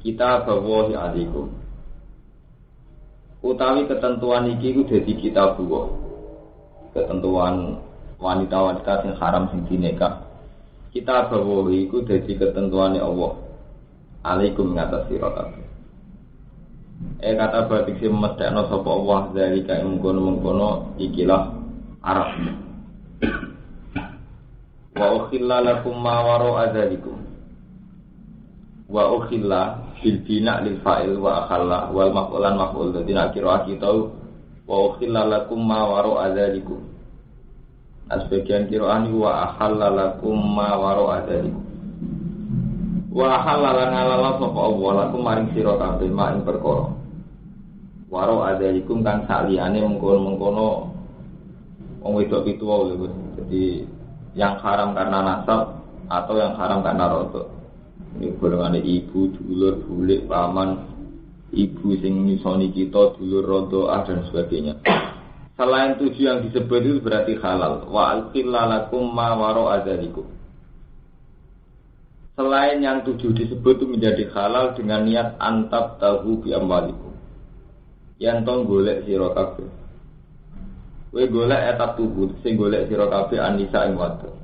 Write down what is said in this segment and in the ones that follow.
kita bawa alaikum. Utawi ketentuan iki ku dadi kita bawa. Ketentuan wanita-wanita sing haram sing dinikah. Kita bawa iku dadi ketentuane Allah. Alaikum ngatas sira kabeh. Kata batik sing medhekno sapa Allah dari kae mengkono-mengkono ikilah Arab. Wa ukhilla lakum ma wara'a dzalikum. Wa ukhilla bil bina lil fa'il wa akhalla wal maf'ulan maf'ul dadi nek kira kita wa ukhilla lakum ma wara'a dzalikum. Sebagian qira'ah wa akhalla lakum ma wara'a dzalikum. Wa akhalla ngalala sapa Allah lakum maring sira kabeh mak ing perkara. Wara'a dzalikum kang saliyane mengkono-mengkono wong wedok pitu wae. Jadi yang haram karena nasab atau yang haram karena rodok. Ini golongan ibu, dulur, bulik, paman, ibu sing nyusoni kita, dulur, rodoah dan sebagainya. Selain 7 yang disebut itu berarti halal. Wa alqilla lakum ma wara'a dzalikum. Selain yang 7 disebut itu menjadi halal dengan niat antab tahu bi amwalikum. Yang tong golek sira kabeh. Kowe golek etap tubuh sing golek sira kabeh anisa ing wadon.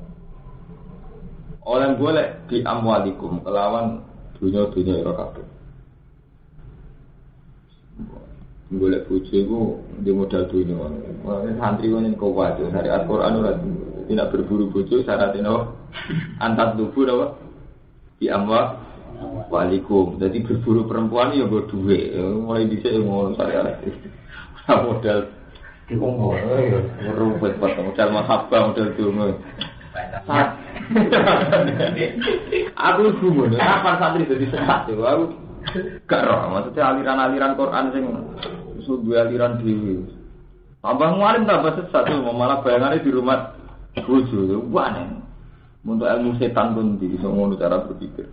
Oleh golek di amwalikum kelawan dunya-dunya ira kabeh. Golek bojo iku di modal dunya. Wong santri wong kok wae syariat Quran ora tidak berburu bojo syaratnya antar tubuh apa? Di amwalikum. Jadi berburu perempuan ya nggo dhuwit. Mulai dhisik ngono syariat. Ora modal ngomong ya ruwet banget modal mahabbah modal dungo. Aku gumun, kapan santri dadi sesat yo aku gak roh, maksudnya aliran-aliran Quran sing sudu aliran dhewe. Tambah mualim tambah sesat yo malah bayangane di rumah bojo yo aneh. Untuk ilmu setan pun iso ngono cara berpikir.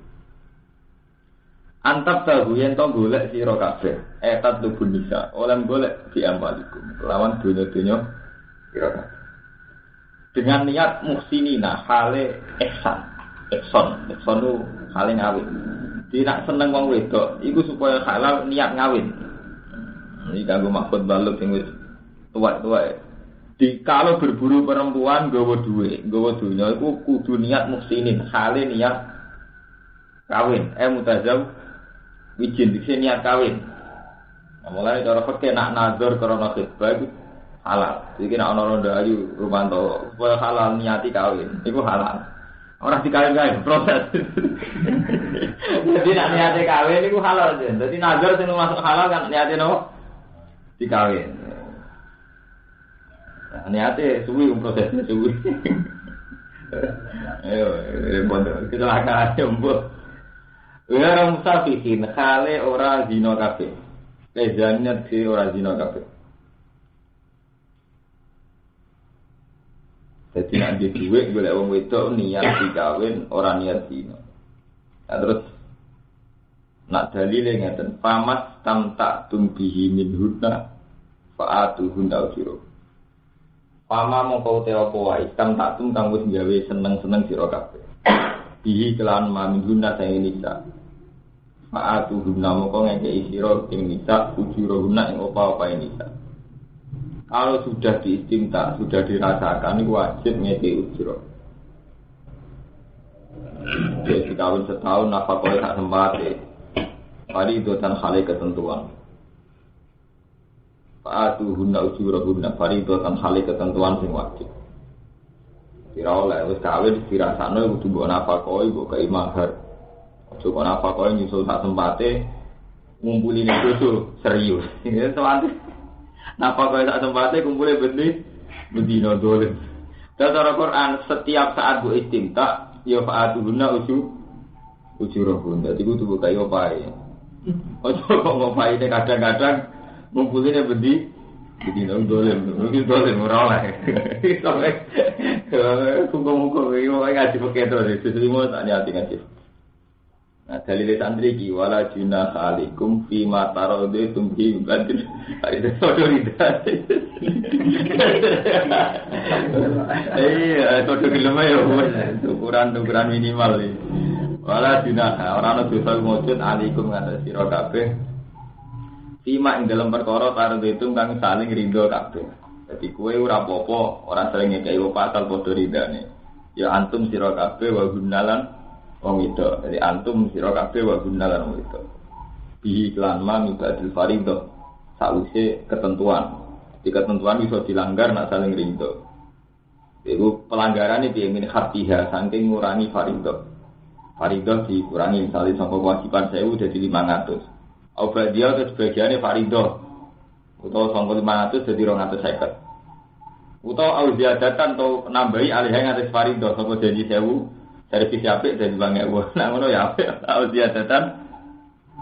Antap tahu yen to golek sira kabeh etat tubun bisa oleh golek di amalikum lawan dunya-dunya sira kabeh dengan niat muhsinina hale ihsan itu hale ngawin tidak seneng wong wedok iku supaya halal niat ngawin iki kanggo maksud baluk sing wis tuwa-tuwa di kalau berburu perempuan nggawa dhuwit nggawa dunya iku kudu niat muhsinin hale niat kawin mutazawwij wijin dikse niat kawin. Nah, mulai cara fikih nak nazar karena khitbah itu halal. Jadi nak ana ronda ayu rumanto supaya halal niati kawin. Iku halal. Ora dikawin-kawin proses. Jadi nak niate kawin iku halal aja. Jadi nazar sing masuk halal kan niate nopo? Dikawin. Nah, niate suwi prosesnya suwi. Ayo, bondo kecelakaan jembut. Ora musafihin khale ora zina kabeh. Lezane dhewe ora zina kabeh. Dadi nek di dhuwit golek wong wedok niat dikawin ora niat zina. Nah, terus nak dalile ngeten, famas tamta tumbihi min hudna fa'atuhunna ujuro. Pama mongko te apa wae, tamta tum kang wis gawe seneng-seneng sira kabeh. Bihi kelan mamin hudna sing nisa. Fa'atuhunna mongko ngekeki sira ing nisa ujuro-huna ing apa-apa nisa. Kalau sudah diistimta, sudah dirasakan, itu wajib ngekeki ujuro. Jadi kawin setahun, nafkah tak sempati. Hari itu tan hale ketentuan. Fa'atuhunna ujuro-huna. Hari itu tan hale ketentuan sing wajib. Kira oleh, wis kawin dirasakno kudu mbok nafkah, mbok kei mahar. Aja kok nafkah nyusul sak sempate ngumpuli nek dosa serius. Ya sewante. Nafkah sak sempate kumpule bendina dolen. Dalam Quran setiap saat bu istimta ya fa'atuhunna ujurahun. Dadi kudu buka yo pae. Aja kok ngopae kadang-kadang ngumpuline bendina dolen. Iki dolen ora oleh. Sampai kumpul-kumpul yo ngaji pakai terus sesimo tak nyati ngaji. Nah, dalil santri ki wala junah alaikum fi ma taradaitum bi badil. Ada otoritas. Iya, foto gelem ya, ukuran minimal iki. Wala junaha ora ana dosa mujud alaikum ngatas sira kabeh. Sima ing dalam perkara tarditum kang saling ridho kabeh. Dadi kowe ora apa-apa, ora saling ngekeki pasal padha ridane. Ya antum sira kabeh wa gunalan wong itu. Jadi antum sira kabeh wa gunalan wong itu. Bi iklan ma mibadil farido sause ketentuan. Di ketentuan bisa dilanggar nak saling ridho. Itu pelanggaran itu yang ini hatiha saking ngurangi farido. Farido dikurangi misalnya sangka kewajiban 1000 jadi 500. Obat dia terus bagiannya farido. Atau sangka 500 jadi 250. Atau auziadatan atau nambahi alih yang atas farido sangka jadi 1000 dari visi apik jadi 2000. Nah ngono ya apik auziadatan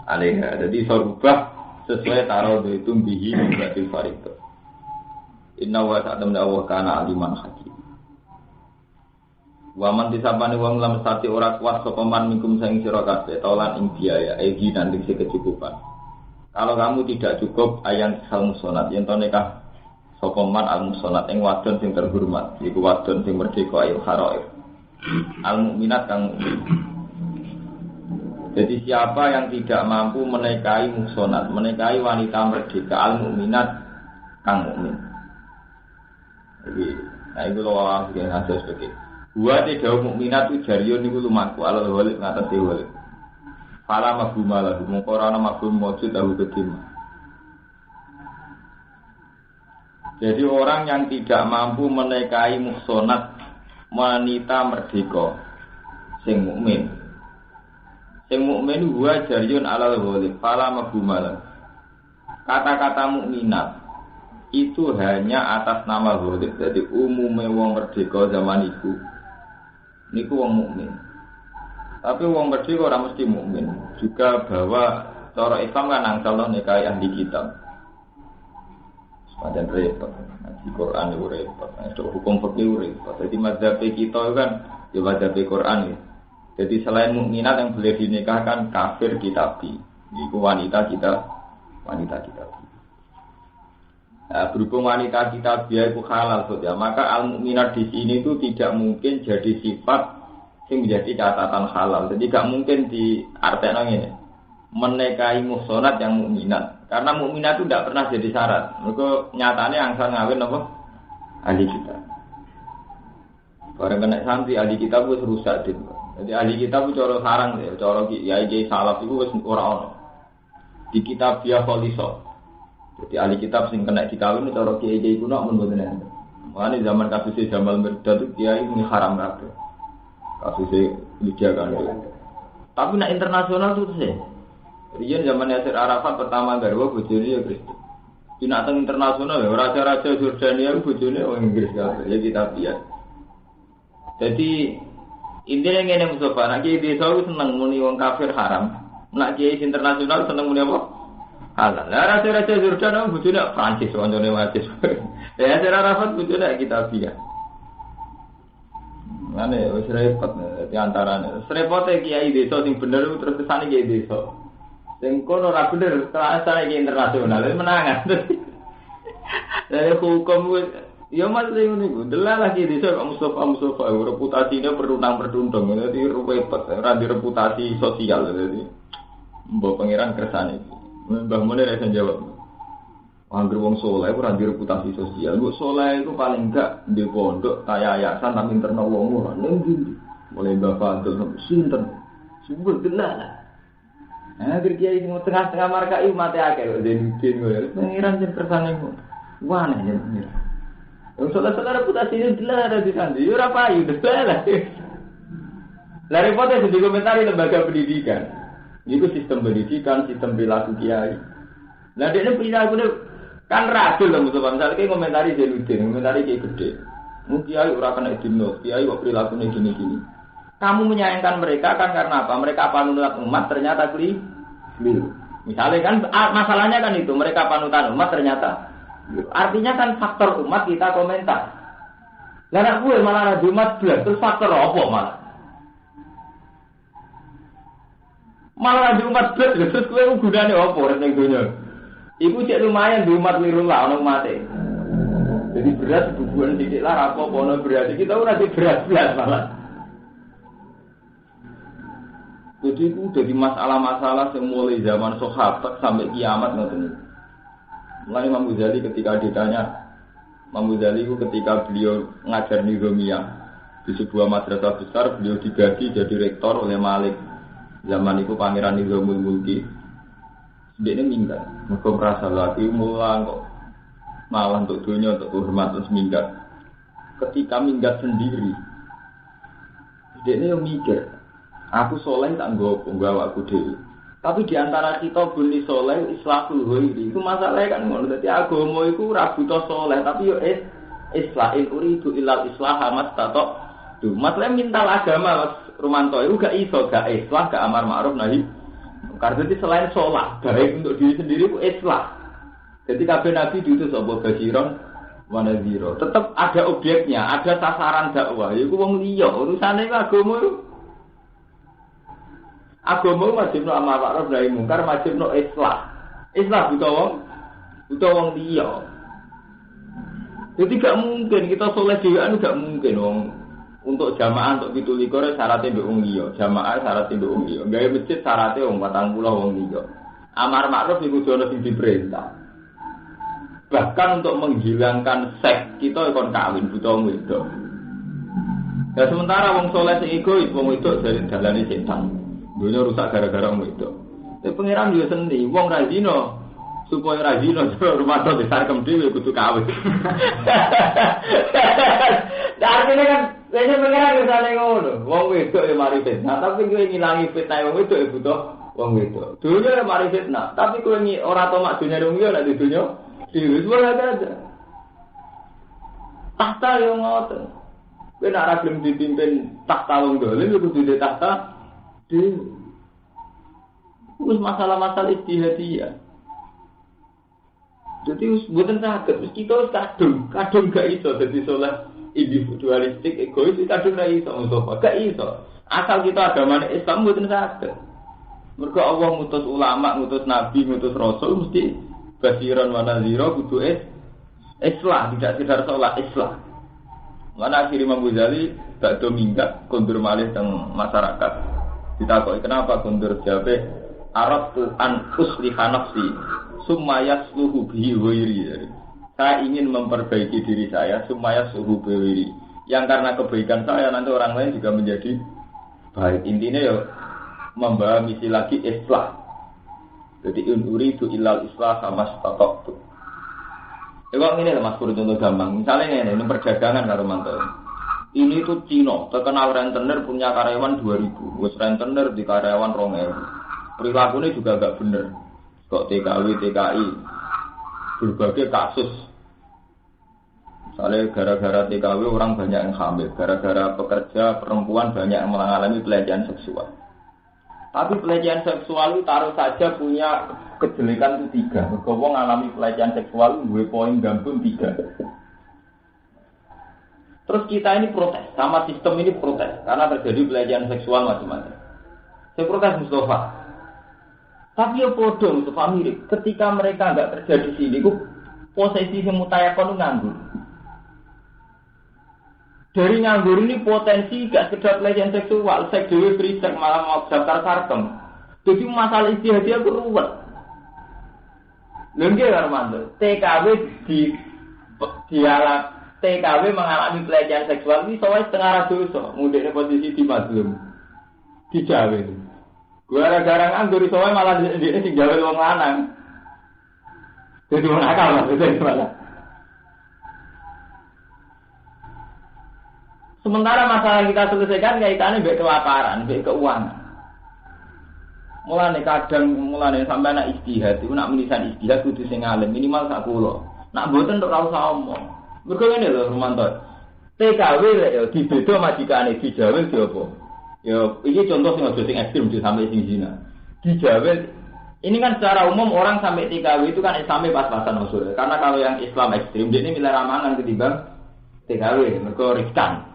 alih. Jadi sorubah sesuai taruh itu bihi berarti farido. Inna wa ta'ala Allah kana aliman hakim. Waman disabani wong lam sati ora kuat sapa man minkum sing sira kabeh taulan ing biaya egi nanti kecukupan. Kalau kamu tidak cukup ayan hal musonat yen to nikah sapa man al musonat ing wadon sing terhormat iku wadon sing merdeka ayo haraif. Al mukminat kang mukmin. Jadi siapa yang tidak mampu menikahi musonat, menikahi wanita merdeka al mukminat kang mukmin. Jadi nah itu lawan yang ada sebagai buat tidak mukminat itu jarion itu lumaku alal walik ngatasi walik. Fala mabuma lagu mengkorana mabum mojud tahu ketima. Jadi orang yang tidak mampu menikahi muhsonat wanita merdeka sing mukmin. Sing mukmin huwa jarion alal walik. Fala mabuma lagu. Kata-kata mukminat itu hanya atas nama walik. Jadi umumnya wong merdeka zaman itu. Niku wong mukmin. Tapi wong merdeka ora mesti mukmin. Juga bahwa cara Islam kan angsalno nikahi ahli kitab. Sepadan repot. Di Quran itu repot. Itu hukum fikih repot. Jadi mazhab kita kan ya mazhab Quran ya. Jadi selain mukminat yang boleh dinikahkan kafir kitabi. Niku wanita kita. Nah, berhubung wanita kita biaya itu halal saja, maka al-mukminat di sini itu tidak mungkin jadi sifat yang menjadi catatan halal. Jadi tidak mungkin diartikan ini menikahi muhsonat yang mukminat, karena mukminat itu tidak pernah jadi syarat. Mereka nyatanya angsal ngawin apa? Ahli kitab. Barang kena santri ahli kitab itu rusak din. Jadi ahli kitab itu cara sarang, cara kiai salaf itu orang di kitab dia kholisah. Jadi ahli kitab sing kena dikawin itu cara kiai kuno mun mboten enten. Mulane zaman kasusé Jamal Mirdad itu kiai muni haram kabeh. Kasusé Lydia kan. Tapi nek internasional itu sih. Riyen zaman Yasir Arafat pertama garwa bojone ya Kristen. Dina teng internasional ya raja-raja Jordania bojone wong Inggris kabeh ya kitab dia. Jadi intinya ngene Mustafa, nek kiai desa seneng muni wong kafir haram. Nek kiai internasional seneng muni apa? Halal. Lah raja-raja Jordan bojone Prancis wancane wajis. Ya cara Arafat bojone kitabiah. Mane wis repot di antarane. Repote kiai desa sing bener terus kesane kiai desa. Sing kono ora bener terasane kiai internasional menangan. Dari hukum ya mas niku delala kiai desa Mustafa reputasine perundang-perundang dadi repot ora di reputasi sosial dadi mbok pangeran kersane iki. Mbah Munir saya jawab. Angger wong saleh ora di reputasi sosial. Wong saleh itu paling enggak di pondok kaya yayasan tapi internal wong ora ngendi. Mulai Mbah Fadil sampai sinten. Sumber delala. Nah, kiai sing tengah-tengah markai mate akeh kok den kowe. Pangeran jen kersane kok. Wane jen. Wong saleh reputasi delala di sana. Yo ora payu delala. Lah repotnya di komentari lembaga pendidikan. Itu sistem pendidikan, sistem perilaku kiai. Nah, dia ini perilaku kan radul lah Mustafa. Misalnya kayak komentari Zainuddin, komentari kayak gede. Kiai ora kena dinos, kiai kok perilakunya gini-gini. Kamu menyayangkan mereka kan karena apa? Mereka panutan umat ternyata keliru. Misalnya kan masalahnya kan itu, mereka panutan umat ternyata keliru. Artinya kan faktor umat kita komentar. Lah nek kowe malah ra umat blas, terus faktor apa malah? Malah di umat belas, terus kowe gunane apa ning donya? Iku cek lumayan di umat lirullah ono mate. Jadi berat bubuhan titik lah apa ono berat. Kita ora di berat malah. Jadi itu dari masalah-masalah yang mulai zaman sahabat sampai kiamat ngoten niku. Mulai Imam Ghazali ketika ditanya, Imam Ghazali itu ketika beliau ngajar Nizamiyah di sebuah madrasah besar, beliau digaji jadi rektor oleh Malik. Zaman itu Pangeran Nizamul Mulki. Dia ini minggat, mereka merasa lagi mulang kok malah untuk dunia, untuk hormat terus minggat. Ketika minggat sendiri, dia ini yang mikir, aku soleh tak nggawa aku dewi. Tapi diantara kita bunyi soleh islahul ghairi itu masalahnya kan ngono. Dadi agama iku ora butuh soleh, tapi yo islahin uridu ilal islah mastato. Tuh, masalah minta agama Mas Rumanto itu gak iso, gak islah, gak amar ma'ruf nahi. Karena itu selain sholat, baik untuk diri sendiri itu islah. Jadi kabeh nabi diutus apa basiron wa nadhira. Tetap ada objeknya, ada sasaran dakwah. Iku wong liya, urusane agama itu. Agama wajibno amar ma'ruf nahi mungkar, wajibno islah. Islah butuh wong liya. Jadi gak mungkin kita soleh dhewean gak mungkin wong. Untuk jamaah untuk 17 syaratnya mbek wong liya, jamaah syaratnya mbek wong liya. Gawe masjid syaratnya wong 40 wong liya. Amar ma'ruf iku ana sing diperintah. Bahkan untuk menghilangkan seks kita kon kawin butuh wong wedok. Ya sementara wong saleh sing egois wong wedok dari dalane setan. Dunia rusak gara-gara wong wedok. Tapi pangeran yo seni wong ra zina supaya ra zina rumah to disarkem dhewe kudu kawin. Artinya kan saya pengen misalnya ngono, wong wedok ya mari fitnah, tapi kowe ngilangi fitnah wong wedok ya butuh wong wedok. Dunia ya mari fitnah, tapi kowe ora tomak dunia wong liya nek dunia dhewe ora ada. Tahta yo ngoten. Kowe nek ora gelem dipimpin tahta wong dolim yo kudu di tahta dhewe. Wis masalah-masalah ijtihadiyah. Jadi mboten saged, wis kita kadung gak iso dadi saleh. Individualistik, egois, kadang tidak iso, gak iso. Asal kita agamanya Islam, bukan saged. Mergo Allah ngutus ulama, ngutus nabi, ngutus rasul, mesti basiran wa nadhira kudu islah, tidak sekedar sholat islah. Mana akhir Imam Ghazali bakdo minggat kondur malih teng masyarakat. Ditakoki kenapa kondur jabe Arab an usliha nafsi summa yasluhu bihi ghairi. Saya ingin memperbaiki diri saya supaya suhu bewiri. Yang karena kebaikan saya nanti orang lain juga menjadi baik. Intinya ya membawa misi lagi islah. Jadi uridu ilal islah sama statok tuh. Kalau ini lah Mas Pur contoh gampang. Misalnya ini perdagangan karo mantel. Ini tuh Cino terkenal rentenir punya karyawan 2000. Wes rentenir di karyawan 2000. Perilakunya juga agak bener. Kok TKW, TKI berbagai kasus. Misalnya gara-gara TKW orang banyak yang hamil, gara-gara pekerja perempuan banyak yang mengalami pelecehan seksual. Tapi pelecehan seksual itu taruh saja punya kejelekan itu 3. Mergo wong ngalami pelecehan seksual duwe poin gambung 3. Terus kita ini protes, sama sistem ini protes karena terjadi pelecehan seksual macam-macam. Saya protes Mustafa. Tapi ya bodoh Mustafa mirip. Ketika mereka enggak terjadi di sini, posisi semutayakon nganggur. Dari nganggur ini potensi gak sekedar pelecehan seksual, seks dewe free seks malah mau daftar sarkem. Jadi masalah istihadiyah itu ruwet. Lengge Armando, TKW TKW mengalami pelecehan seksual ini soalnya setengah dosa, mudahnya posisi di mazlum, dijawe. Gara-gara nganggur soalnya malah dia sing jawe wong lanang. Jadi wong akal maksudnya malah. Sementara masalah kita selesaikan kaitannya dengan kelaparan, dengan keuangan. Mulane sampai anak istihad, itu nak menisan istihad kudu sing alim minimal 10. Nak mboten tok ora usah omong. Mergo ngene lho Rumanto. TKW lek yo dibeda majikane dijawel di apa? Ya iki contoh sing aja sing ekstrem sampai sing zina. Dijawel ini kan secara umum orang sampai TKW itu kan Islamnya pas-pasan usul. Karena kalau yang Islam ekstrem dia ini milih ramangan ketimbang TKW, mergo riskan.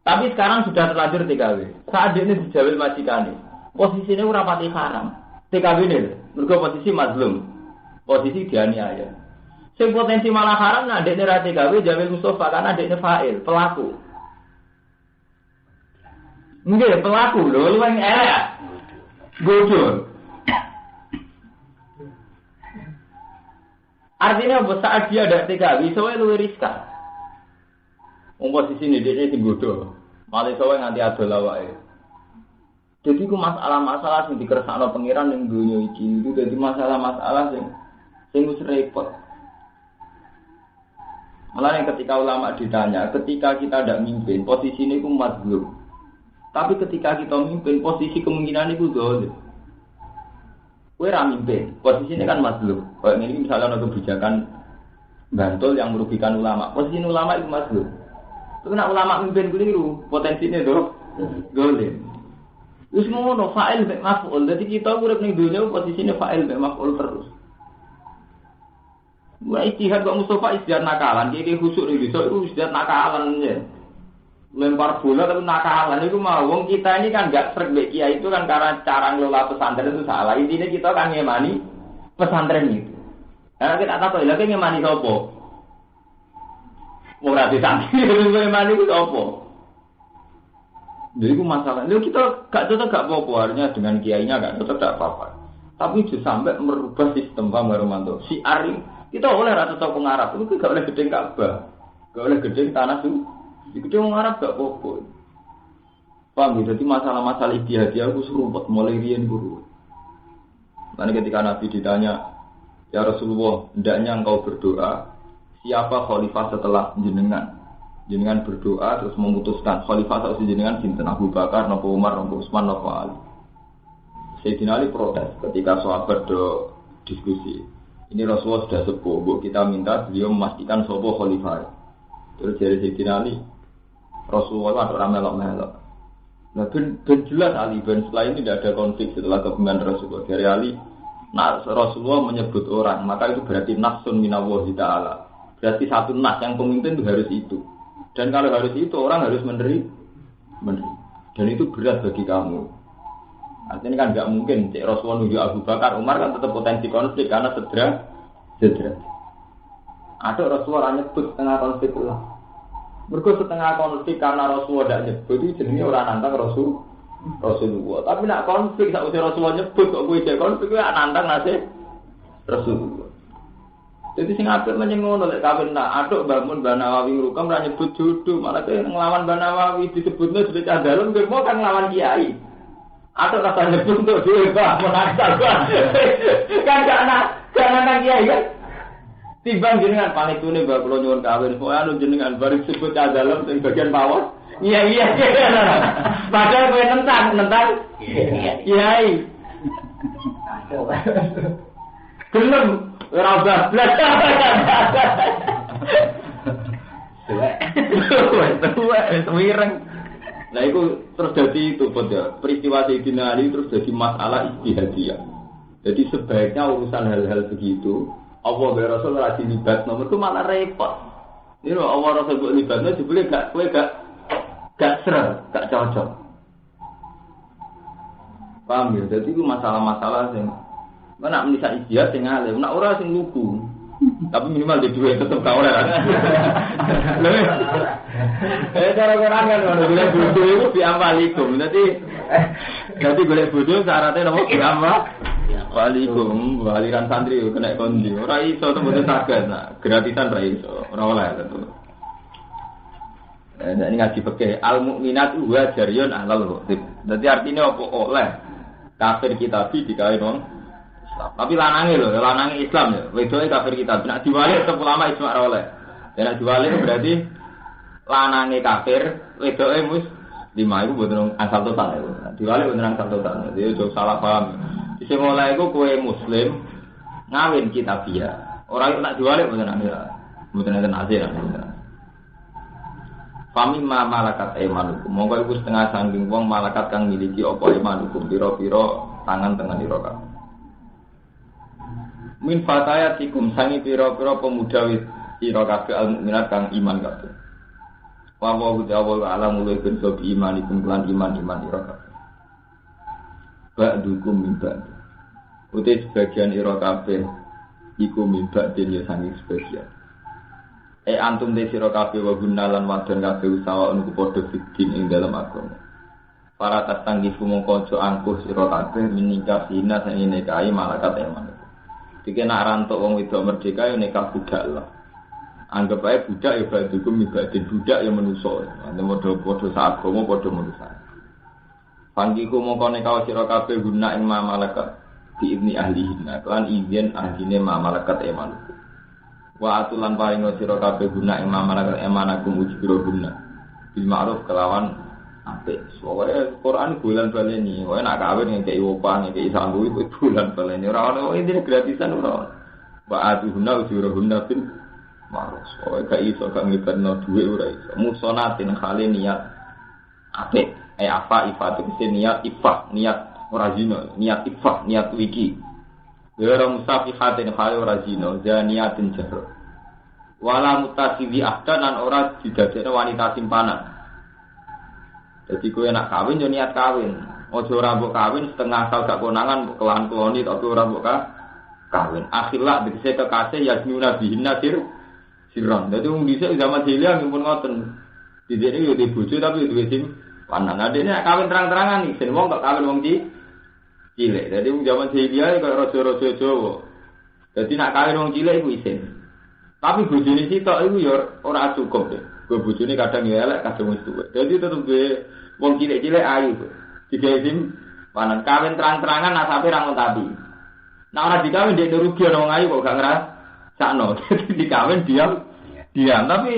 Tapi sekarang sudah terlanjur TKW. Saat ini dijawel majikane. Posisinya ora pati haram. TKW ini, mergo posisi mazlum. Posisi dianiaya. Sing potensi malah haram nah dekne ra TKW jawel Mustafa karena dekne fa'il, pelaku. Nggih, pelaku lho, luwih elek. Godol. Artinya saat dia ada TKW, soalnya luwih riskan. Posisi ini dia sing godol. Malah soalnya nganti adol awake. Jadi ku masalah-masalah sing dikersakno pangeran ning donya iki itu dadi masalah-masalah sing wis repot. Malah ketika ulama ditanya, ketika kita tidak mimpin, posisi ini ku mazlum. Tapi ketika kita mimpin, posisi kemungkinan itu zalim. Kowe ra mimpin, posisi ini kan mazlum. Kayak ini misalnya ada kebijakan bantul yang merugikan ulama. Posisi ulama itu mazlum. Itu nak ulama mimpin keliru, potensinya zalim. Wis ngono fa'il mek maf'ul. Dadi kita urip ning dunya posisine fa'il mek maf'ul terus. Mulai ijtihad kok Mustafa ijtihad nakalan, iki khusuk iki iso iku ijtihad nakalan ya. Lempar bola tapi nakalan iku mau wong kita ini kan enggak sreg mek kiai itu kan karena cara ngelola pesantren itu salah. Intinya kita kan ngemani pesantren itu. Karena kita tak tahu lha ngemani sapa. Ora disangki ngemani ku sapa. Jadi itu masalah. Lalu kita gak cocok gak apa-apa, artinya dengan kiainya gak cocok gak apa-apa. Tapi itu sampai merubah sistem Pak Romanto. Si Ari kita oleh rata cocok pengarap itu gak oleh gedeng Ka'bah, gak oleh gedeng tanah itu. Di gedeng pengarap gak apa-apa. Paham ya? Jadi masalah-masalah istiadah aku seruput mulai rian guru. Nanti ketika Nabi ditanya, ya Rasulullah, hendaknya engkau berdoa, siapa khalifah setelah jenengan? Jenengan berdoa terus memutuskan khalifah atau jenengan sinten Abu Bakar, napa Umar, napa Utsman, napa Ali. Sayyidina Ali protes ketika sahabat do diskusi. Ini Rasulullah sudah sepuh, Bu, kita minta beliau memastikan sapa khalifah. Terus dari Sayyidina Ali, Rasulullah ada melok-melok. Nah, ben jelas Ali ben setelah ini tidak ada konflik setelah kepemimpinan Rasulullah. Dari Ali, nah Rasulullah menyebut orang, maka itu berarti nafsun minallahi ta'ala. Berarti satu nas yang pemimpin itu harus itu. Dan kalau harus itu orang harus menerima. Dan itu berat bagi kamu. Artinya kan nggak mungkin cek Rasulullah nunjuk Abu Bakar, Umar kan tetap potensi konflik karena cedera. Ada Rasulullah nyebut setengah konflik lah. Mergo setengah konflik karena Rasulullah tidak nyebut itu jenenge orang nantang Rasulullah. Tapi nak konflik sak usah Rasulullah nyebut kok kowe cek konflik kuwi nantang nase Rasulullah. Jadi sing apik menyengono lek kawin tak aduk bangun Banawawi ngrukem ra nyebut jodoh, malah ke nglawan Banawawi disebutnya sudah candalem kowe mau kan nglawan kiai. Aduk rasa nyebut untuk dhewe bah menasal. Kan gak nang kiai kan. Timbang jenengan panitune mbak kula nyuwun kawin, pokoke anu jenengan bareng sebut candalem sing bagian bawah. Iya. Padahal kowe nentang. Kiai. Gelem ora bablas. Wireng. Nah itu terus jadi itu pada peristiwa Sayyidina Ali terus jadi masalah ijtihadiyah. Jadi sebaiknya urusan hal-hal begitu Allah wa Rasul ora dilibat nomor itu malah repot. Ini loh Allah Rasul buat libatnya jebule gak serem, gak cocok. Paham ya? Jadi itu masalah-masalah yang mana menisa ijtihad sing alim, nak ora sing lugu. Tapi minimal di duit tetep ka ora. Cara-cara kan ono golek bodoh iku bi'amalikum. Dadi golek bodoh syaratnya napa bi'amalikum. Aliran santri kena kondi. Ora iso tembus saged. Nah, gratisan ra iso. Ora oleh tentu. Nah, ini ngaji pakai al-mukminat wa jariyun alal ghotib. Dadi artinya apa oleh kafir kitabi dikae wong tapi lanange lho, lanange Islam ya. Wedoke kafir kita. Nek diwali tetep ulama ijma ra oleh. Nek diwali berarti lanange kafir, wedoke muslimah iku mboten asal total ya. Diwali mboten asal total. Jadi ojo salah paham. Sing oleh iku kowe muslim ngawin kitabiah. Ora nek diwali mboten ana. Mboten ana azir. Fami ma malakat imanukum. Monggo iku setengah saking wong malakat kang miliki apa imanukum pira-pira tangan tengen ira kabeh. Min fatayatikum sangi pira-pira pemuda wis sira kabeh al-mukminat kang iman kabeh. Wa wa ta'ala alam mulai ben sobi imanikum lan iman ira kabeh. Ba'dukum min ba'd. Uti sebagian ira kabeh iku min ba'din ya sangi sebagian. Antum de sira kabeh wa gunalan wadon kabeh usaha niku padha fitin ing dalam agama. para tasanggifu mongko aja angkuh sira kabeh menika sina sing nikahi malakat eman. Dikena rantuk wong wedok merdeka yo nikah budak lah. Anggap ae budak ya badukum ibadin budak ya manusa. Ane padha sagama padha manusa. Panggiku mongko nikah sira kabeh guna ing malakat di ibni ahlihinna kan izin ahline malakat eman. Wa atulan paring sira kabeh guna ing malakat emanakum ujbiro guna. Bil ma'ruf kelawan apik. Soale Quran bulan baleni, wae nak kawin ngekeki opah, ngekeki sanggu iku bulan baleni. Ora ono intine gratisan ora. Wa atuhuna ujurahunna bil ma'ruf. Soale gak iso gak ngibarno dhuwit ora iso. Musonatin khali niat apik. Apa ifatu niat ifah, niat ora zina, niat ifah, niat wiki. Ora musafihatin khali ora zina, zaniatin jahr. Wala mutasibi ahdan ora didadekno wanita simpanan. Jadi kowe nak kawin yo niat kawin. Aja ora mbok kawin setengah asal gak konangan mbok kelan-keloni tapi ora mbok kawin. Akhirlah dikese kekasih ya nyunabihinna sirron. Dadi wong dhisik zaman jahiliyah pun ngoten. Didene yo di bojo tapi duwe sing lanang. Adene nak kawin terang-terangan iki sen wong kok kawin wong cilik. Dadi wong zaman jahiliyah kaya raja-raja Jawa. Dadi nak kawin wong cilik iku isin. Tapi bojone sitok iku yo ora cukup deh. Bojone kadang ya elek kadang wis tuwek. Dadi tetep wong cilik-cilik ayu. Digawe sim panan kawin terang-terangan nasabe ra ngontati. Nek ora dikawin ndek rugi ana wong ayu kok gak ngrasakno. Dadi dikawin diam. Tapi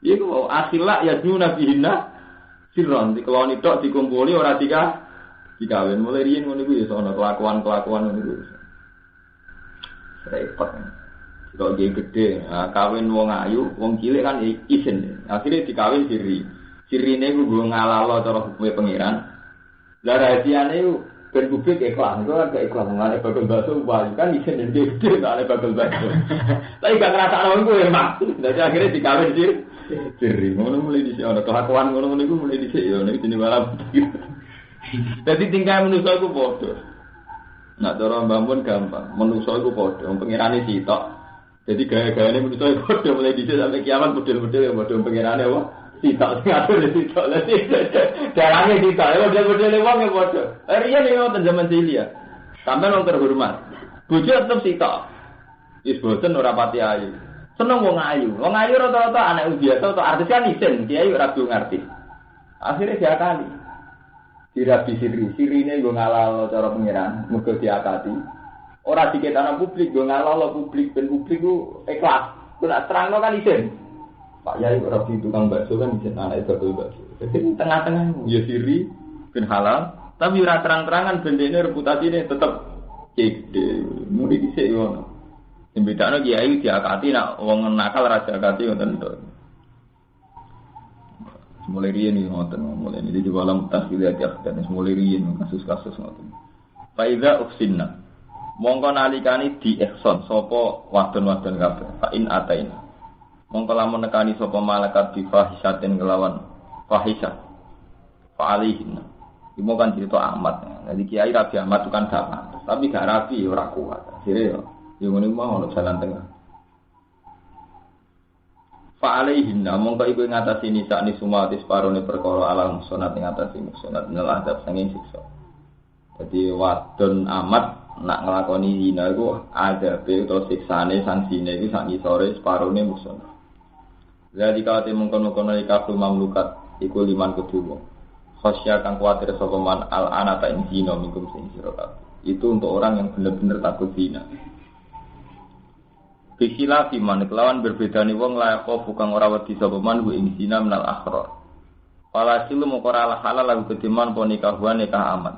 iku akhila ya nabihinna sirron dikeloni tok dikumpuli ora dikawin. Mulai riyen ngono iku ya ana kelakuan-kelakuan ngono iku. Repot. Kok gede, kawin wong ayu, wong cilik kan isin. Akhirnya dikawin siri. Sirine ku nggo ngalalo cara hukume pangeran. Lah rahasiane ku ben publik ikhlas, itu kan gak ikhlas ngene bakal bakso wae kan isin gede ngene bakal bakso. Tapi gak ngrasakno iku emak. Dadi akhirnya dikawin siri. Ngono mulai dhisik ana kelakuan ngono iku mulai dhisik ya nek dene malam. Dadi tingkah manusa iku padha. Nak cara mbangun gampang, manusa iku padha, wong pangerane sitok. Jadi gaya-gayane manusa iku padha mulai dhisik sampai kiamat model-model yang padha pangerane apa? Sitok sing atur sitok. Darane sitok, model-model wong yang padha. Riyen iki wonten zaman cilik. Sampai wong terhormat. Bojo tetep sitok. Wis boten ora pati ayu. Seneng wong ayu. Wong ayu rata-rata anak biasa atau artis kan isin, kiai ora do ngerti. Akhirnya diakali. Dirabi sirine nggo ngalal cara pengiran, muga diakati. Ora diketana publik, nggo ngalal publik ben publik ku ikhlas. Ora terangno kan isin. Pak Yai ora di tukang bakso kan isin anak bakso. Jadi tengah-tengah ya siri ben halal, tapi ora terang-terangan bendene reputasine tetep gede. Muni dhisik ngono. Sing bedane kiai diakati nak wong nakal ra diakati ngoten to. Mulai riyen iki ngoten, mulai ini di dalam tasbih dan mulai riyen kasus-kasus ngoten. Faiza ufsinna. Mongko nalikane di ihsan sapa wadon-wadon kabeh. Fa in ataina. Mongko lamun nekani sapa malaikat bi fahisatin kelawan fahisah. Fa alihinna. Iki kan cerita Ahmad. Jadi Kiai Rabi Ahmad itu kan gak tapi gak rapi ora kuat. Akhire yo ngene mau ono jalan tengah. Fa alaihinna mongko iku ngatasi nisa ni sumatis parone perkara alam sunat ing ngatasi sunat nel adab sanging siksa. Dadi wadon amat nak nglakoni zina iku adabe utawa siksane sanksine iku sak ngisore separone musun. Jadi kate mengkono-kono iki mamlukat iku liman kedua. Khosya kang kuwatir sapa man al anata ing zina mingkum sing sira kabeh. Itu untuk orang yang benar-benar takut zina. Bikila fiman kelawan berbedane wong layak bukan ora wedi sapa man ku ing zina minal akhrar. Walasilu moko ora halal lagu kediman po nikahuan nikah aman.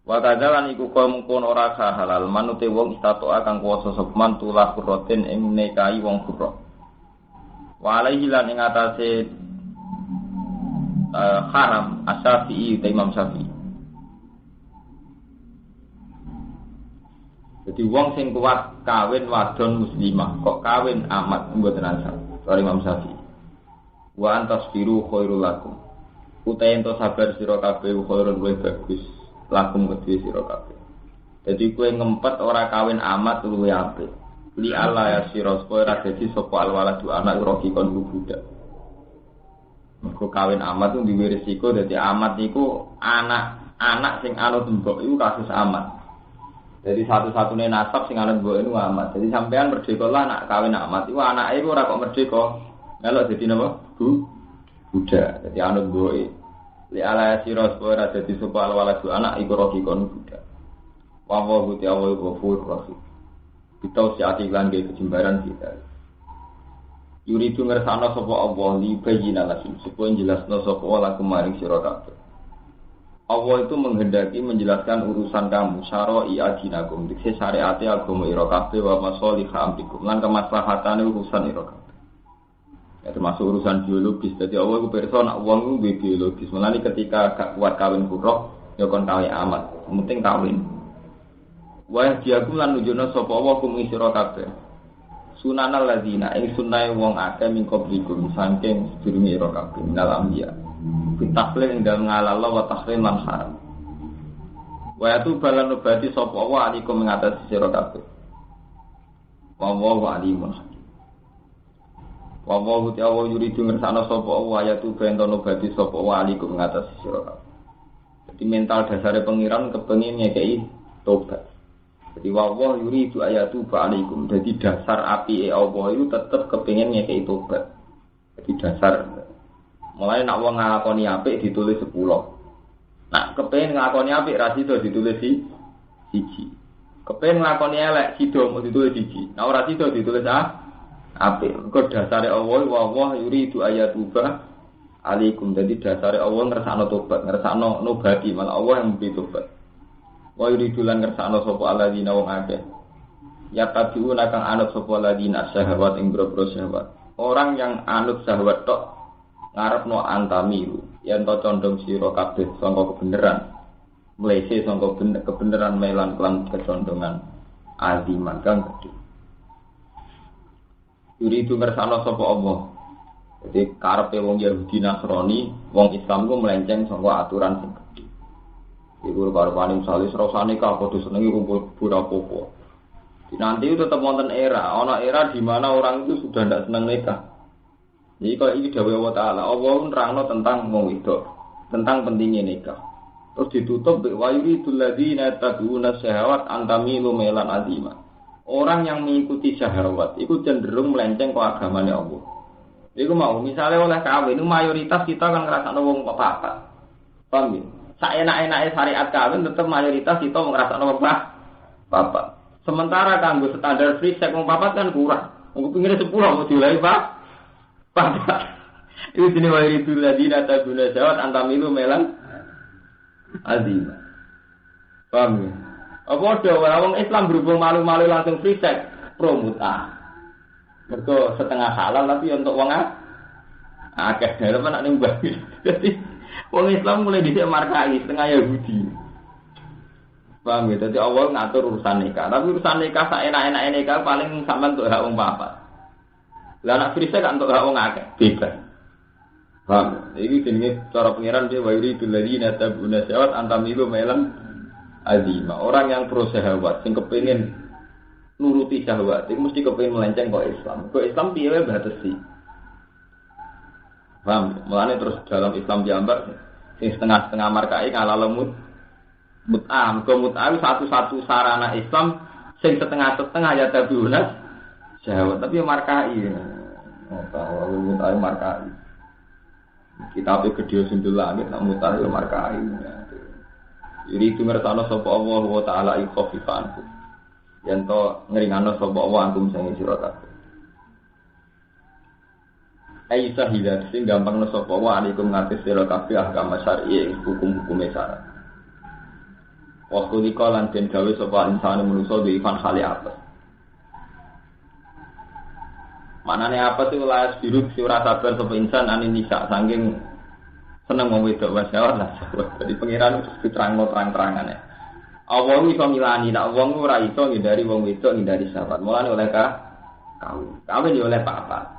Wa kadzalan iku mungkon ora halal manute wong istato kang kuwasa sapa man tulah qurratin ing nikahi wong qurra. Wa alaihi lan ing atase haram Asy-Syafi'i ta Imam Syafi'i. Jadi wong sing kuat kawin wadon muslimah kok kawin amat mboten asal. Karo Imam Syafi'i. Wa antasbiru khairul lakum. Utahe ento sabar sira kabeh khairun luwih bagus lakum kedue sira kabeh. Jadi kowe ngempet ora kawin amat luwih apik. Li Allah ya sira supaya ora dadi sapa alwaladu anak roki kon budak. Mergo kawin amat itu duwe resiko dadi amat iku anak sing anut mbok iku kasus amat. Jadi satu-satunya nasab sing anut mbok itu amat. Jadi sampean merdeka lah nak kawin amat iku anake iku ora kok merdeka. Melok dadi napa? Budak. Dadi anut mbok e. Li ala sira ora dadi sapa alwaladu anak iku rokikon budak. Wa wa huti awal ghafur rahim. Kita siati lan ge kejembaran kita. Yuri itu ngersana sapa Allah li bayyina lakum supaya jelasno sapa lakum maring sira kabeh. Allah itu menghendaki menjelaskan urusan kamu syara'i adinakum dikse syariate agama ira kabeh wa masalih amrikum lan kemaslahatane urusan ira kabeh. Ya termasuk urusan biologis. Jadi Allah itu pirsa nek wong ku biologis. Mulane ketika gak kuat kawin kurang ya kon kawin amat. Penting kawin. Wa diakum lan nunjukna sapa Allah kum sira kabeh. Sunanal ladina ing sunnahe wong akeh min qablikum saking sedurunge ira kabeh minal ambiya. Fitahlil ing dalem ngalala wa tahrim lan haram. Wa atu balan obati sapa wa alikum ing atas sira kabeh. Wa wa alimun. Wa wa ta'ala yuridu ngersana sapa wa ayatu benten obati sapa wa alikum ing atas sira kabeh. Jadi mental dasare pengiran kepengin ngekeki tobat. Jadi wawah yuri itu ayatu ba'alaikum. Jadi dasar api Allah itu tetap kepingin ngekei tobat. Jadi dasar. Mulai nak wong nglakoni apik ditulis 10. Nak kepengin nglakoni apik ra sida ditulis 1. Kepengin nglakoni elek sida mau ditulis 1. Nah ora sida ditulis apik. Engko dasare Allah wawah yuri itu ayatu ba'alaikum. Jadi dasare Allah ngersakno tobat, ngersakno nobati, malah Allah yang memberi tobat. Wa yuridulan ngersakno sapa alladzina wong akeh. Ya tabiuna kang anut sapa alladzina syahwat ing boro-boro syahwat. Orang yang anut syahwat tok ngarepno antamiru, yen to condong sira kabeh sangka kebenaran. Mlese sangka kebenaran melan kelan kecondongan aziman kang gedhe. Yuridu ngersakno sapa Allah. Jadi karepe wong Yahudi Nasrani, wong Islam ku melenceng sangka aturan sing iku karepane misale serosane ka padha senengi kumpul pura-popo. Nanti itu tetap wonten era di mana orang itu sudah tidak senang nikah. Jadi kalau ini dawuh Allah Taala, Allah nerangno tentang wong wedok, tentang pentingnya nikah. Terus ditutup wa yuridul ladzina tad'una syahawat antamilu melan azima. Orang yang mengikuti syahwat itu cenderung melenceng ke agamane Allah. Iku mau misalnya oleh kawin itu mayoritas kita kan ngrasakno wong papat. Paham ya? Saenak-enake syariat kawin tetap mayoritas kita ngrasakno wong papat. Sementara kanggo standar free sex wong papat kan kurang. Wong pingine 10 mau diulahi papat. Itu jenenge wairidul ladina tabuna jawat antamilu melan azim. Paham ya? Apa ada wong Islam berhubung malu-malu langsung free sex promuta. Mergo setengah halal tapi untuk wong akeh dhewe nek ning mbah. Dadi wong Islam mulai dhisik markai setengah Yahudi. Paham ya? Jadi Allah ngatur urusan nikah. Tapi urusan nikah saenak-enake nikah paling sampean untuk hak wong papat. Lah nek free sex untuk hak wong akeh bebas. Paham? Iki jenenge cara pengiran dia wa yuridul ladina tabuna syahwat antamilu melan azima. Orang yang pro syahwat sing kepengin nuruti syahwat itu mesti kepengin melenceng kok Islam. Kok Islam piye wae batesi. Paham? Mulane terus dalam Islam diambak sing setengah-setengah markai ngalah lemut mut'ah. Mut'ah satu-satu sarana Islam sing setengah-setengah ya tabiunas syahwat tapi markai. Oh, kalau mut'ah markai. Kitabe gedhe sindul langit nak mut'ah ya markai. Jadi itu ngersano sapa Allah wa taala ikhafifan. Yen to ngringano sapa Allah antum sing sira kabeh. Aisyah hidat sing gampang no sapa wa alaikum ngatis sira kabeh ahkam syar'i hukum-hukum syarat. Waktu dikolan den gawe sapa insane manusa di ifan khali apa. Manane apa sih ulas biru si ora sabar sapa insan ane nisa saking seneng wong wedok wasyawat lah. Jadi pangeran diterangno terang-terangane. Allah iso milani nek wong ora iso ngindari wong wedok ngindari syahwat. Mulane oleh kawin yo oleh papat.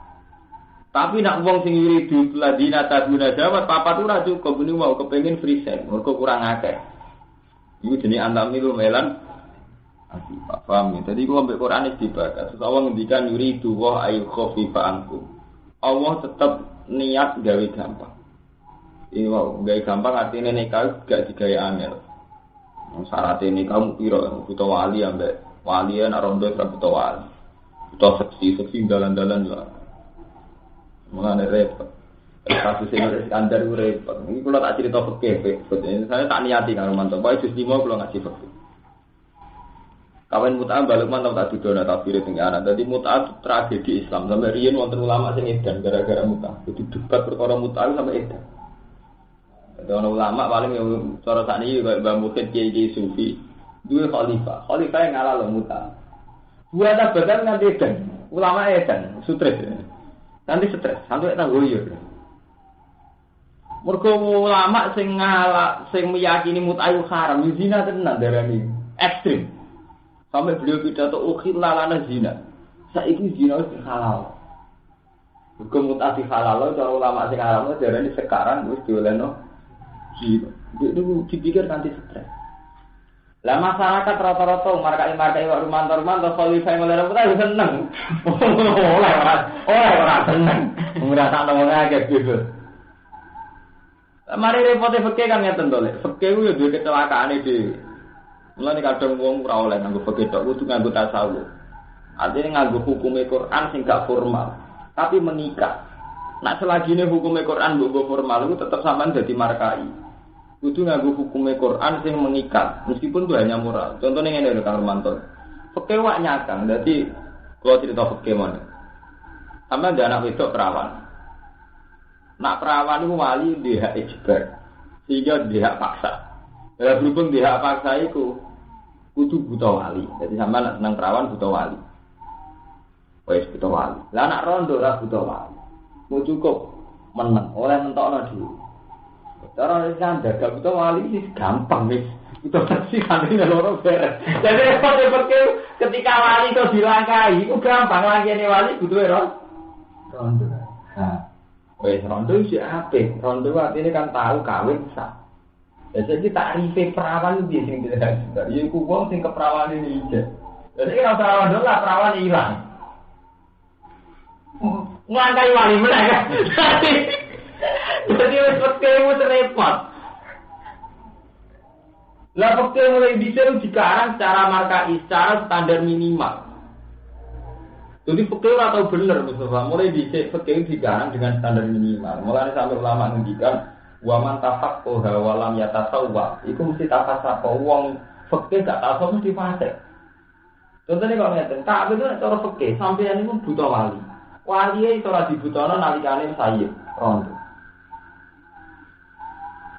Tapi nak wong sing yuridu ladina tabuna syahwat papat ora cukup ini mau kepengin free sex, mergo kurang akeh. Iku jenenge antamilu melan asih paham ya. Jadi gua ambek Quran iki dibaca. Sesawang ngendikan yuridu wa ayu khafifa ankum. Allah tetap niat gawe gampang. Ini wow, gawe gampang artinya nikah gak digawe angel. Syaratnya nikah mu piro, butuh wali ambek wali ana rondo butuh wali. Butuh seksi dalan-dalan lah. Mulane repot. Kasus ini Iskandar itu repot. Ini kalau tak cerita fikih, saya tak niati karo mantu. Pokoke jus 5 kalau ngaji fikih. Kawan mut'ah balik mantap tak didono tafsir teng anak. Dadi mut'ah tragedi Islam. Sampai riyen wonten ulama sing edan gara-gara mut'ah. Jadi debat perkara mut'ah sampai edan. Ada ulama paling cara sakniki koyo Mbah Mukid kiai sufi, duwe khalifah. Khalifah yang ngalah lho mut'ah. Buat abatan nganti edan. Ulama edan, stres. Nanti stres, sampai tak goyor. Mergo ulama sing ngalah sing meyakini mut'ah haram, zina tenan darani ekstrem. Sampai beliau pidato ukhil lalana zina. Saiki zina wis halal. Hukum mut'ah halal cara ulama sing haram darani sekarang wis diolehno zina. Itu dipikir nanti stres. Lah masyarakat rata-rata markai-markai kok rumanto-rumanto khalifah mulai mut'ah seneng. Ora seneng. Ngrasakno wong akeh gitu. Mari repote fikih kan ngeten to, Lek. Fikih ku yo duwe kecelakaane dhewe. Mulane kadang wong ora oleh nganggo fikih tok, kudu nganggo tasawuf. Artinya nganggo hukume Quran sing gak formal, tapi mengikat. Nak selagine hukume Quran mbok formal iku tetep sampean dadi markai. Kudu nganggo hukume Quran sing mengikat, meskipun itu hanya moral. Contohnya ngene lho Kang Romanto. Fikih wak nyakang, dadi kalau cerita fikih mon. Sampeyan ada anak wedok perawan. Nak perawan iku wali di hak ijbar. Sehingga di hak paksa. Ya berhubung di hak paksa iku kudu buta wali. Jadi sampeyan seneng perawan buta wali. Wis buta wali. Lah anak rondo ora buta wali. Mau cukup meneng oleh mentokno dhewe. Cara kan dadak buta wali sih gampang wis. Itu pasti kami loro beres. Jadi repot-repotke ketika wali itu dilangkai, itu gampang lagi nih wali butuh rondo. Nah, wes rondo sih apik. Rondo artinya kan tahu kawin sah. Jadi takrife perawan itu sing tidak sadar. Ya iku wong sing keperawan ini ijek. Jadi kalau rondo lah perawan hilang. Ngangkai wali meneh. Jadi wis pekemu repot. Lah pekemu mulai bisa dikarang secara markai, secara standar minimal. Jadi pekemu ora tau bener Mustafa, mulai dhisik pekemu dikarang dengan standar minimal. Mulane sampai ulama ngendikan wa man tafaqaha wa lam yatasawwa. Iku mesti tafasaqah wong fikih gak tasawuf mesti fasik. Contohnya kalau ngeten, tak betul cara fikih sampeyan iku buta wali. Wali iso ora dibutono nalikane sayyid rondo.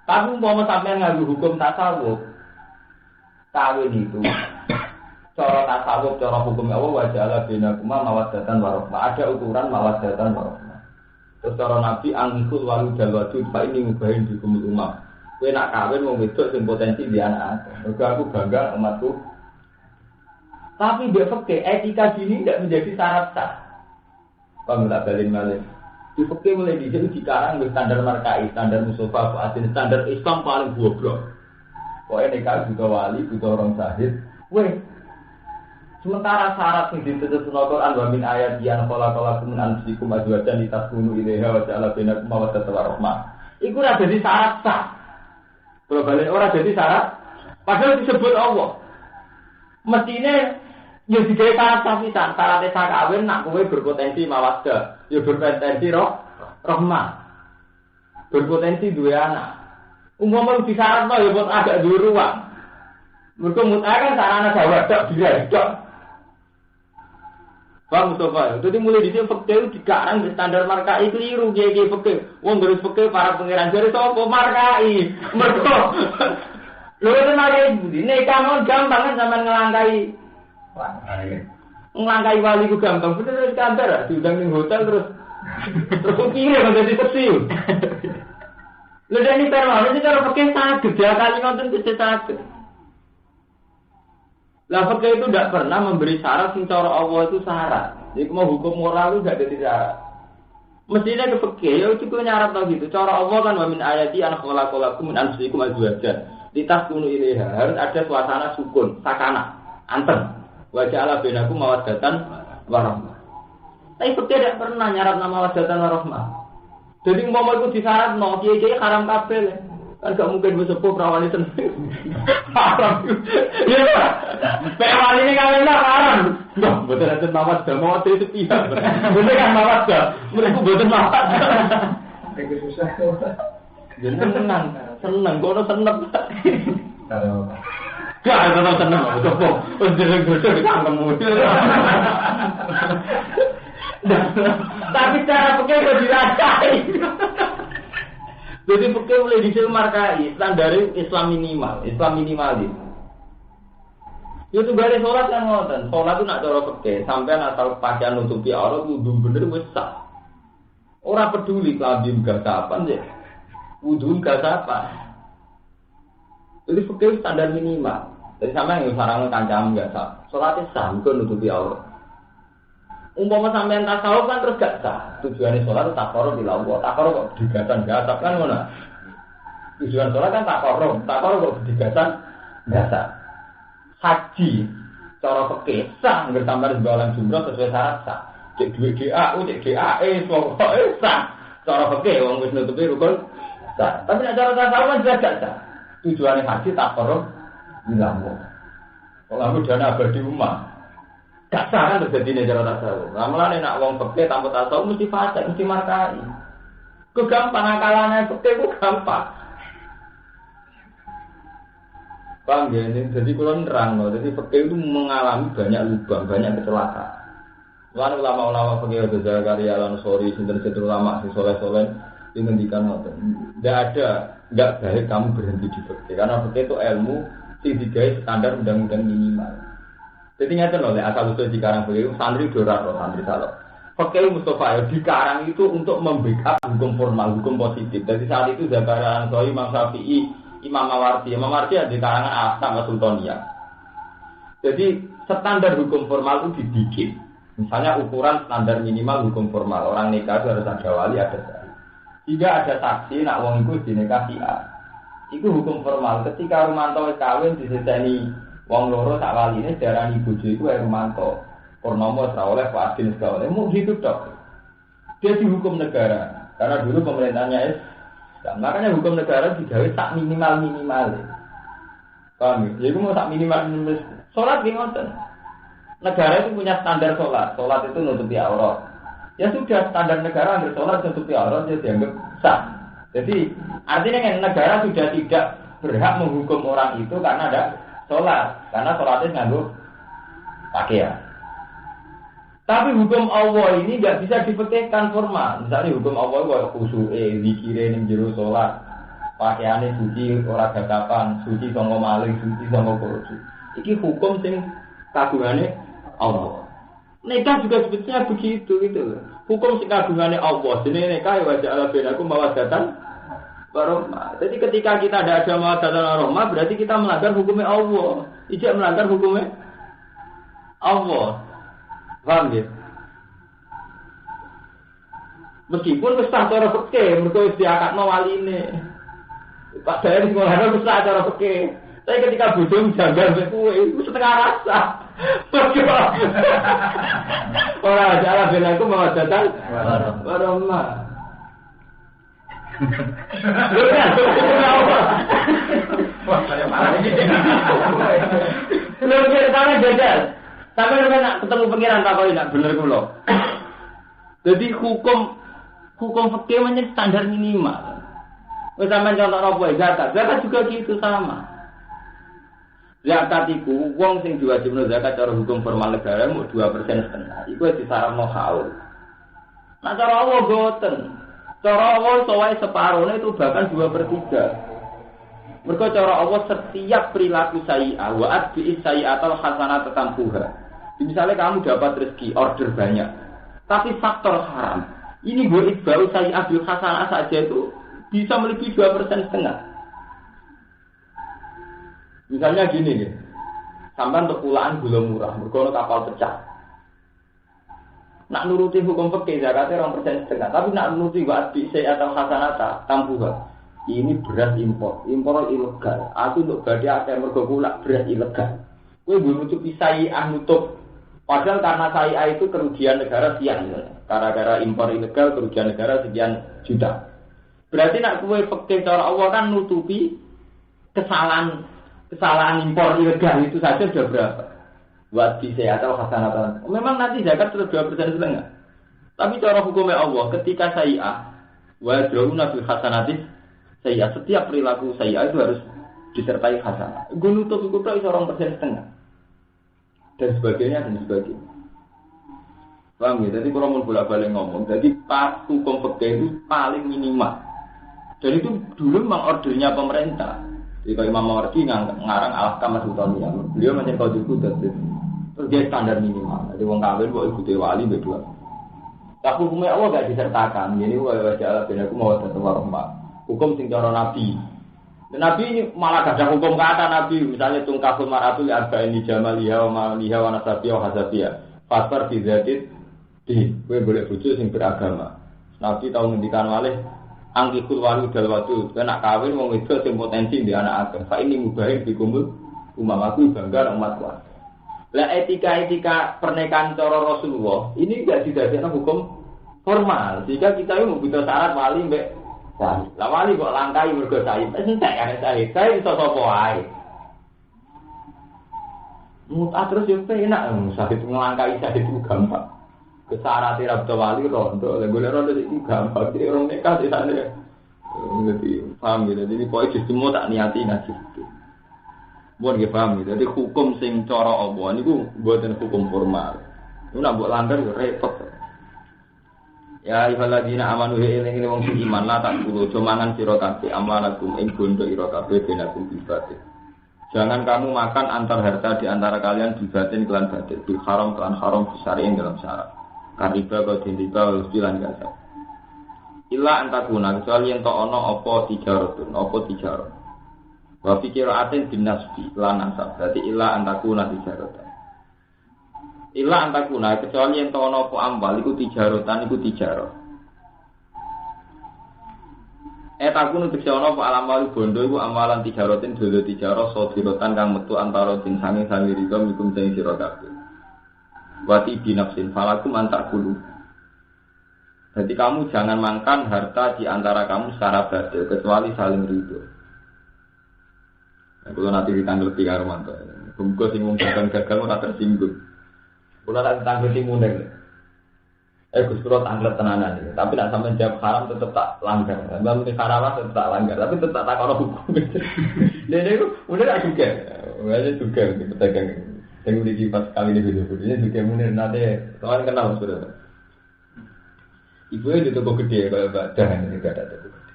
Tapi umpama sampeyan nganggo hukum tasawuf, kawin itu cara tasawuf, cara hukum Allah waja'ala bainakuma mawaddatan warahmah. Ada ukuran mawaddatan warahmah. Terus cara Nabi angkul waludal wadud fa ini mubahin dikumul umam. Kowe nak kawin wong wedok sing potensi di anak. Mergo aku bangga umatku. Tapi dia fikih etika gini tidak menjadi syarat sah. Bang tak balik malih. Di fikih mulai dhisik dikarang wis standar markai, standar musofa, standar Islam paling goblok. Pokoke nikah buta wali, buta orang syahid. Weh. Sementara syarat yang ditutup Quran wa min ayat yang khalaqalakum min anfusikum azwajan litaskunu ilaiha wa ja'ala bainakum mawaddatan wa rahmah. Iku ora dadi syarat sah. Kalau balik ora dadi syarat, padahal disebut Allah. Mestine yo digawe syarat sah pisan, syarat sah kawin nak kowe berpotensi mawaddah, yo berpotensi rahmah. Berpotensi duwe anak. Umumnya di syarat no, ya buat agak dulu ruang. Mereka mut'ah kan sarana jawadak dirajak. Bang Mustafa, jadi mulai di sini fakir dikarang di standar markai keliru gigi fakir. Wong terus fakir para pangeran jadi sopo markai. Mereka, lu itu nanya ibu, ini kamu gampang kan sama ngelangkai. Ngelangkai wali ku gampang, bener dari kantor, diundang di hotel terus kirim menjadi kecil. Lha ini terlalu ini cara pakai saged ya kali nonton gede saged. Lah pakai itu tidak pernah memberi syarat sing cara Allah itu syarat. Jadi mau hukum moral itu tidak ada syarat. Mestinya ke fikih ya itu nyarat tau gitu. Cara Allah kan wa min ayati an khalaqalakum min anfusikum azwajan. Litaskunu ilaiha. Harus ada suasana sukun, sakana, anteng. Wa ja'ala bainakum mawaddatan wa rahmah. Tapi fikih tidak pernah nyarat nama mawaddatan wa rahmah. Jadi umpama iku disyaratno, kiai-kiai haram kabeh. Kan gak mungkin wis sepuh perawan itu. Haram. Ya. Perawan ini kan haram. Mbah, mboten ada mawat dah, mawat itu pihak. Bener kan mawat dah. Mereka mboten mawat. Iku susah. Seneng, kono seneng. Kalau gak ada seneng, coba. Udah cangkemmu. Tapi cara pakai kok dirasai. Jadi pakai boleh dicil markai standar Islam minimalis. Itu garis sholat kan ngoten. Sholat itu nak cara pakai sampai asal pakaian nutupi aurat wudu bener wis sah. Ora peduli klambi gak kapan ya. Wudu gak apa. Jadi pakai standar minimal. Jadi sampai yang sarang kancam gak sah. Sholatnya sah kok nutupi aurat. Umpama sampean tasawuf kan terus gak sah. Tujuannya sholat itu takorup bila Allah. Takorup kok digasan gasap kan mana? Tujuan sholat kan takorup kok digasan gasap. Haji cara fikih sah nggak tambah jualan jumroh sesuai syarat sah. Cek duit GAU, cek GAE, pokoknya sah. Cara fikih wong wis nutupi rukun sah. Tapi nek cara tasawuf kan juga gak sah. Tujuannya haji takorup bila Allah. Kalau aku dana abadi umat. Gak sah kan terjadi nih cara tasawuf. Mulane nak wong fikih tanpa tasawuf mesti fasik, mesti markai. Kegampang akalannya fikih ku gampang. Paham ya ini? Jadi kalau nerang loh. Jadi fikih itu mengalami banyak lubang, banyak kecelakaan. Mulane ulama-ulama fikih ada Zakaria Al-Ansori, sinten-sinten ulama si soleh-soleh yang ngendikan ngoten. Enggak baik kamu berhenti di fikih karena fikih itu ilmu sing digawe standar undang-undang minimal. Jadi ngeten lho, asal usul dikarang fikih santri dorat loh, santri saleh. Fikih Mustafa ya dikarang itu untuk membackup hukum formal, hukum positif. Jadi saat itu Zakaria Al-Ansori, Imam Syafi'i, Imam Mawardi ada di karangan Ahkam Sultaniyah. Jadi standar hukum formal itu dibikin. Misalnya ukuran standar minimal hukum formal orang nikah itu harus ada wali, ada saksi. Jika ada saksi, nak wong itu dinikahi A. Itu hukum formal. Ketika Rumanto kawin diseseni wong loro sak waline darani bojo iku Rumanto. Purnomo ora oleh Pak Adil ora oleh. Mu gitu tok. Dia dihukum negara. Karena dulu pemerintahnya makanya hukum negara digawe tak minimal. Paham ya? Jadi mau tak minimal. Sholat di ngoten. Negara itu punya standar sholat. Sholat itu nutupi aurat. Ya sudah standar negara ambil sholat nutupi aurat dia dianggap sah. Jadi artinya kan negara sudah tidak berhak menghukum orang itu karena ada sholat. Karena sholatnya nganggo pakaian. Tapi hukum Allah ini nggak bisa dipekehkan formal. Misalnya hukum Allah kayak khusyuke, zikire ning jero salat, pakaiane suci ora gagapan, suci saka maling, suci saka korupsi. Iki hukum sing kagungane Allah. Nikah juga sebetulnya begitu gitu loh. Hukum sing kagungane Allah, jenenge nikah wa ja'ala bainakum mawaddatan warahmah. Jadi ketika kita tidak ada mawaddatan warahmah berarti kita melanggar hukumnya Allah. Ijak melanggar hukumnya Allah. Paham ya? Meskipun wis sah cara fikih, mergo wis diakatno waline. Pak Daya di sekolah wis sah cara fikih. Tapi ketika bodoh janggal mek kowe, iku setengah rasa. Ora jalan ben aku mau datang. Warahmah. Wah, saya marah ini. Lu kira jajal. Sampai nak ketemu pengiran tak kau nak bener kulo. Jadi hukum fikih menjadi standar minimal. Misalnya contoh apa zakat juga gitu sama. Zakat itu wong sing diwajibno zakat cara hukum formal negara mau 2,5%. Iku disyaratno haul. Nah cara Allah boten. Cara Allah sowae separone itu bahkan 2/3. Mergo cara Allah setiap perilaku sayyi'ah wa atbi'is sayyi'atal hasanata tampuha. Misalnya kamu dapat rezeki order banyak, tapi faktor haram. Ini gue baru saya ambil hasanah saja itu bisa melebihi 2,5%. Misalnya gini nih, sampai untuk pulaan gula murah, berkono kapal pecah. Nak nuruti hukum fikih zakatnya 2,5%, tapi nak nuruti wajib saya atau hasanah tambuh. Ini beras impor ilegal. Aku untuk badai akan mergokula beras ilegal. Gue nutup pisai nutup Padahal karena syariah itu kerugian negara sekian, gara-gara impor ilegal kerugian negara sekian juta. Berarti nak kue fikih cara Allah kan nutupi kesalahan impor ilegal itu saja sudah berapa? Buat bisa atau hasanatan. Memang nanti zakat sudah 2% setengah. Tapi cara hukumnya Allah ketika syariah wa drauna bil hasanatis syariah setiap perilaku syariah itu harus disertai hasanah. Gue nutup itu iso 2% setengah. Dan sebagainya. Paham ya? Jadi kalau mau bolak-balik ngomong, jadi pas hukum fikih itu paling minimal. Dan itu dulu memang ordernya pemerintah. Jadi kalau Imam Mawardi ngarang al-ahkam as-sultaniyah, beliau macam kau juga terus dia standar minimal. Jadi wong kawin kok ibu wali berdua. Tapi hukumnya Allah gak disertakan. Jadi wajah ben aku mau datang warahmat. Hukum sing cara Nabi. Dan Nabi ini malah gak ada hukum kata Nabi. Misalnya tungkaful maratul arba'in jamaliha wa maliha wa nasabiha wa hasabiyah. Fasfar bizatit di gue boleh bojo sing beragama. Nabi tahu ngendikan malih angkikul walu dal wadu. Kena kawin wong wedok sing potensi di anak agama. Fa ini mubahir dikumpul umam aku bangga umatku. Lah etika pernikahan cara Rasulullah ini enggak didadekno hukum formal. Jika kita itu butuh syarat wali mbek sahih. Lah wali kok langkai mergo sahih. Entek kan sahih. Sahih iso sapa wae. Mutat terus yo penak sahih nglangkai sahih itu gampang. Kesyarat ira butuh wali rondo. Lah golek rondo iki gampang. Iki orang nikah disane. Jadi paham ya. Jadi pokoke semua tak niati ngaji. Buat dia paham gitu. Jadi hukum sing cara Allah niku mboten hukum formal. Itu nak mbok langgar yo repot. Ya ayyuhalladzina amanu eling wong sing iman la tak kulo aja mangan sira kabeh amlanakum ing bondo ira kabeh benakum bibatin. Jangan kamu makan antar harta di antara kalian bibatin kelan batin bil haram kelan haram syar'in dalam syarat. Kariba kau dintiba ustilan gasa. Illa antakuna kecuali yang tak ono apa tijarah. Wa fikiratin bin nasbi lan nasab. Berarti illa antakuna tijaratan. Illa antakuna kecuali yang tahu apa ambal iku tijaratan iku tijarah. Takun untuk ana apa alamal bondo iku amalan tijaratin dulu tijarah sodirotan kang metu antara din sange rika mikum sing sira kabeh. Wati binafsin falakum antak kulu. Jadi kamu jangan makan harta di antara kamu secara badil kecuali saling ridho. Kalau nanti ditanggal 3 Ramadan, bungkus sing wong gagal ora tersinggung. Kalau tak ditanggal timuner. Gus kula tanggal tenanan iki, tapi nek sampean jawab haram tetep tak langgar. Mbak mesti haram tetep tak langgar, tapi tetep tak kono hukum. Dene iku udah tak juga. Wajah juga pedagang. Sing iki pas kali ini video-video juga munir nate, soalnya kenal sudah. Ibu itu toko gede kalau badan ini gak ada toko gede.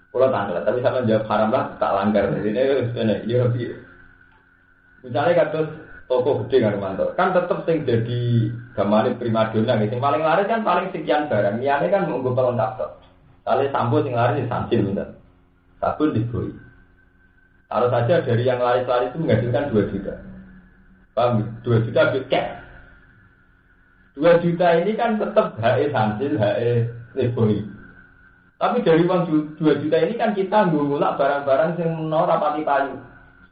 Kalau tanggal, tapi sama jawab haram lah tak langgar. Jadi ini, ya. Misalnya kata toko gede nggak mantap, kan tetap sing jadi gamane primadona gitu. Yang paling laris kan paling sekian barang. Niane kan menggo pelengkap tok. Kali sampo sing laris sambil bener. Sabun diboi. Harus saja dari yang laris-laris itu menghasilkan 2 juta. Paham? 2 juta cash. 2 juta ini kan tetap HE sambil, HE leboi. Tapi dari uang 2 juta ini kan kita ngulak barang-barang yang menolak rapati payu.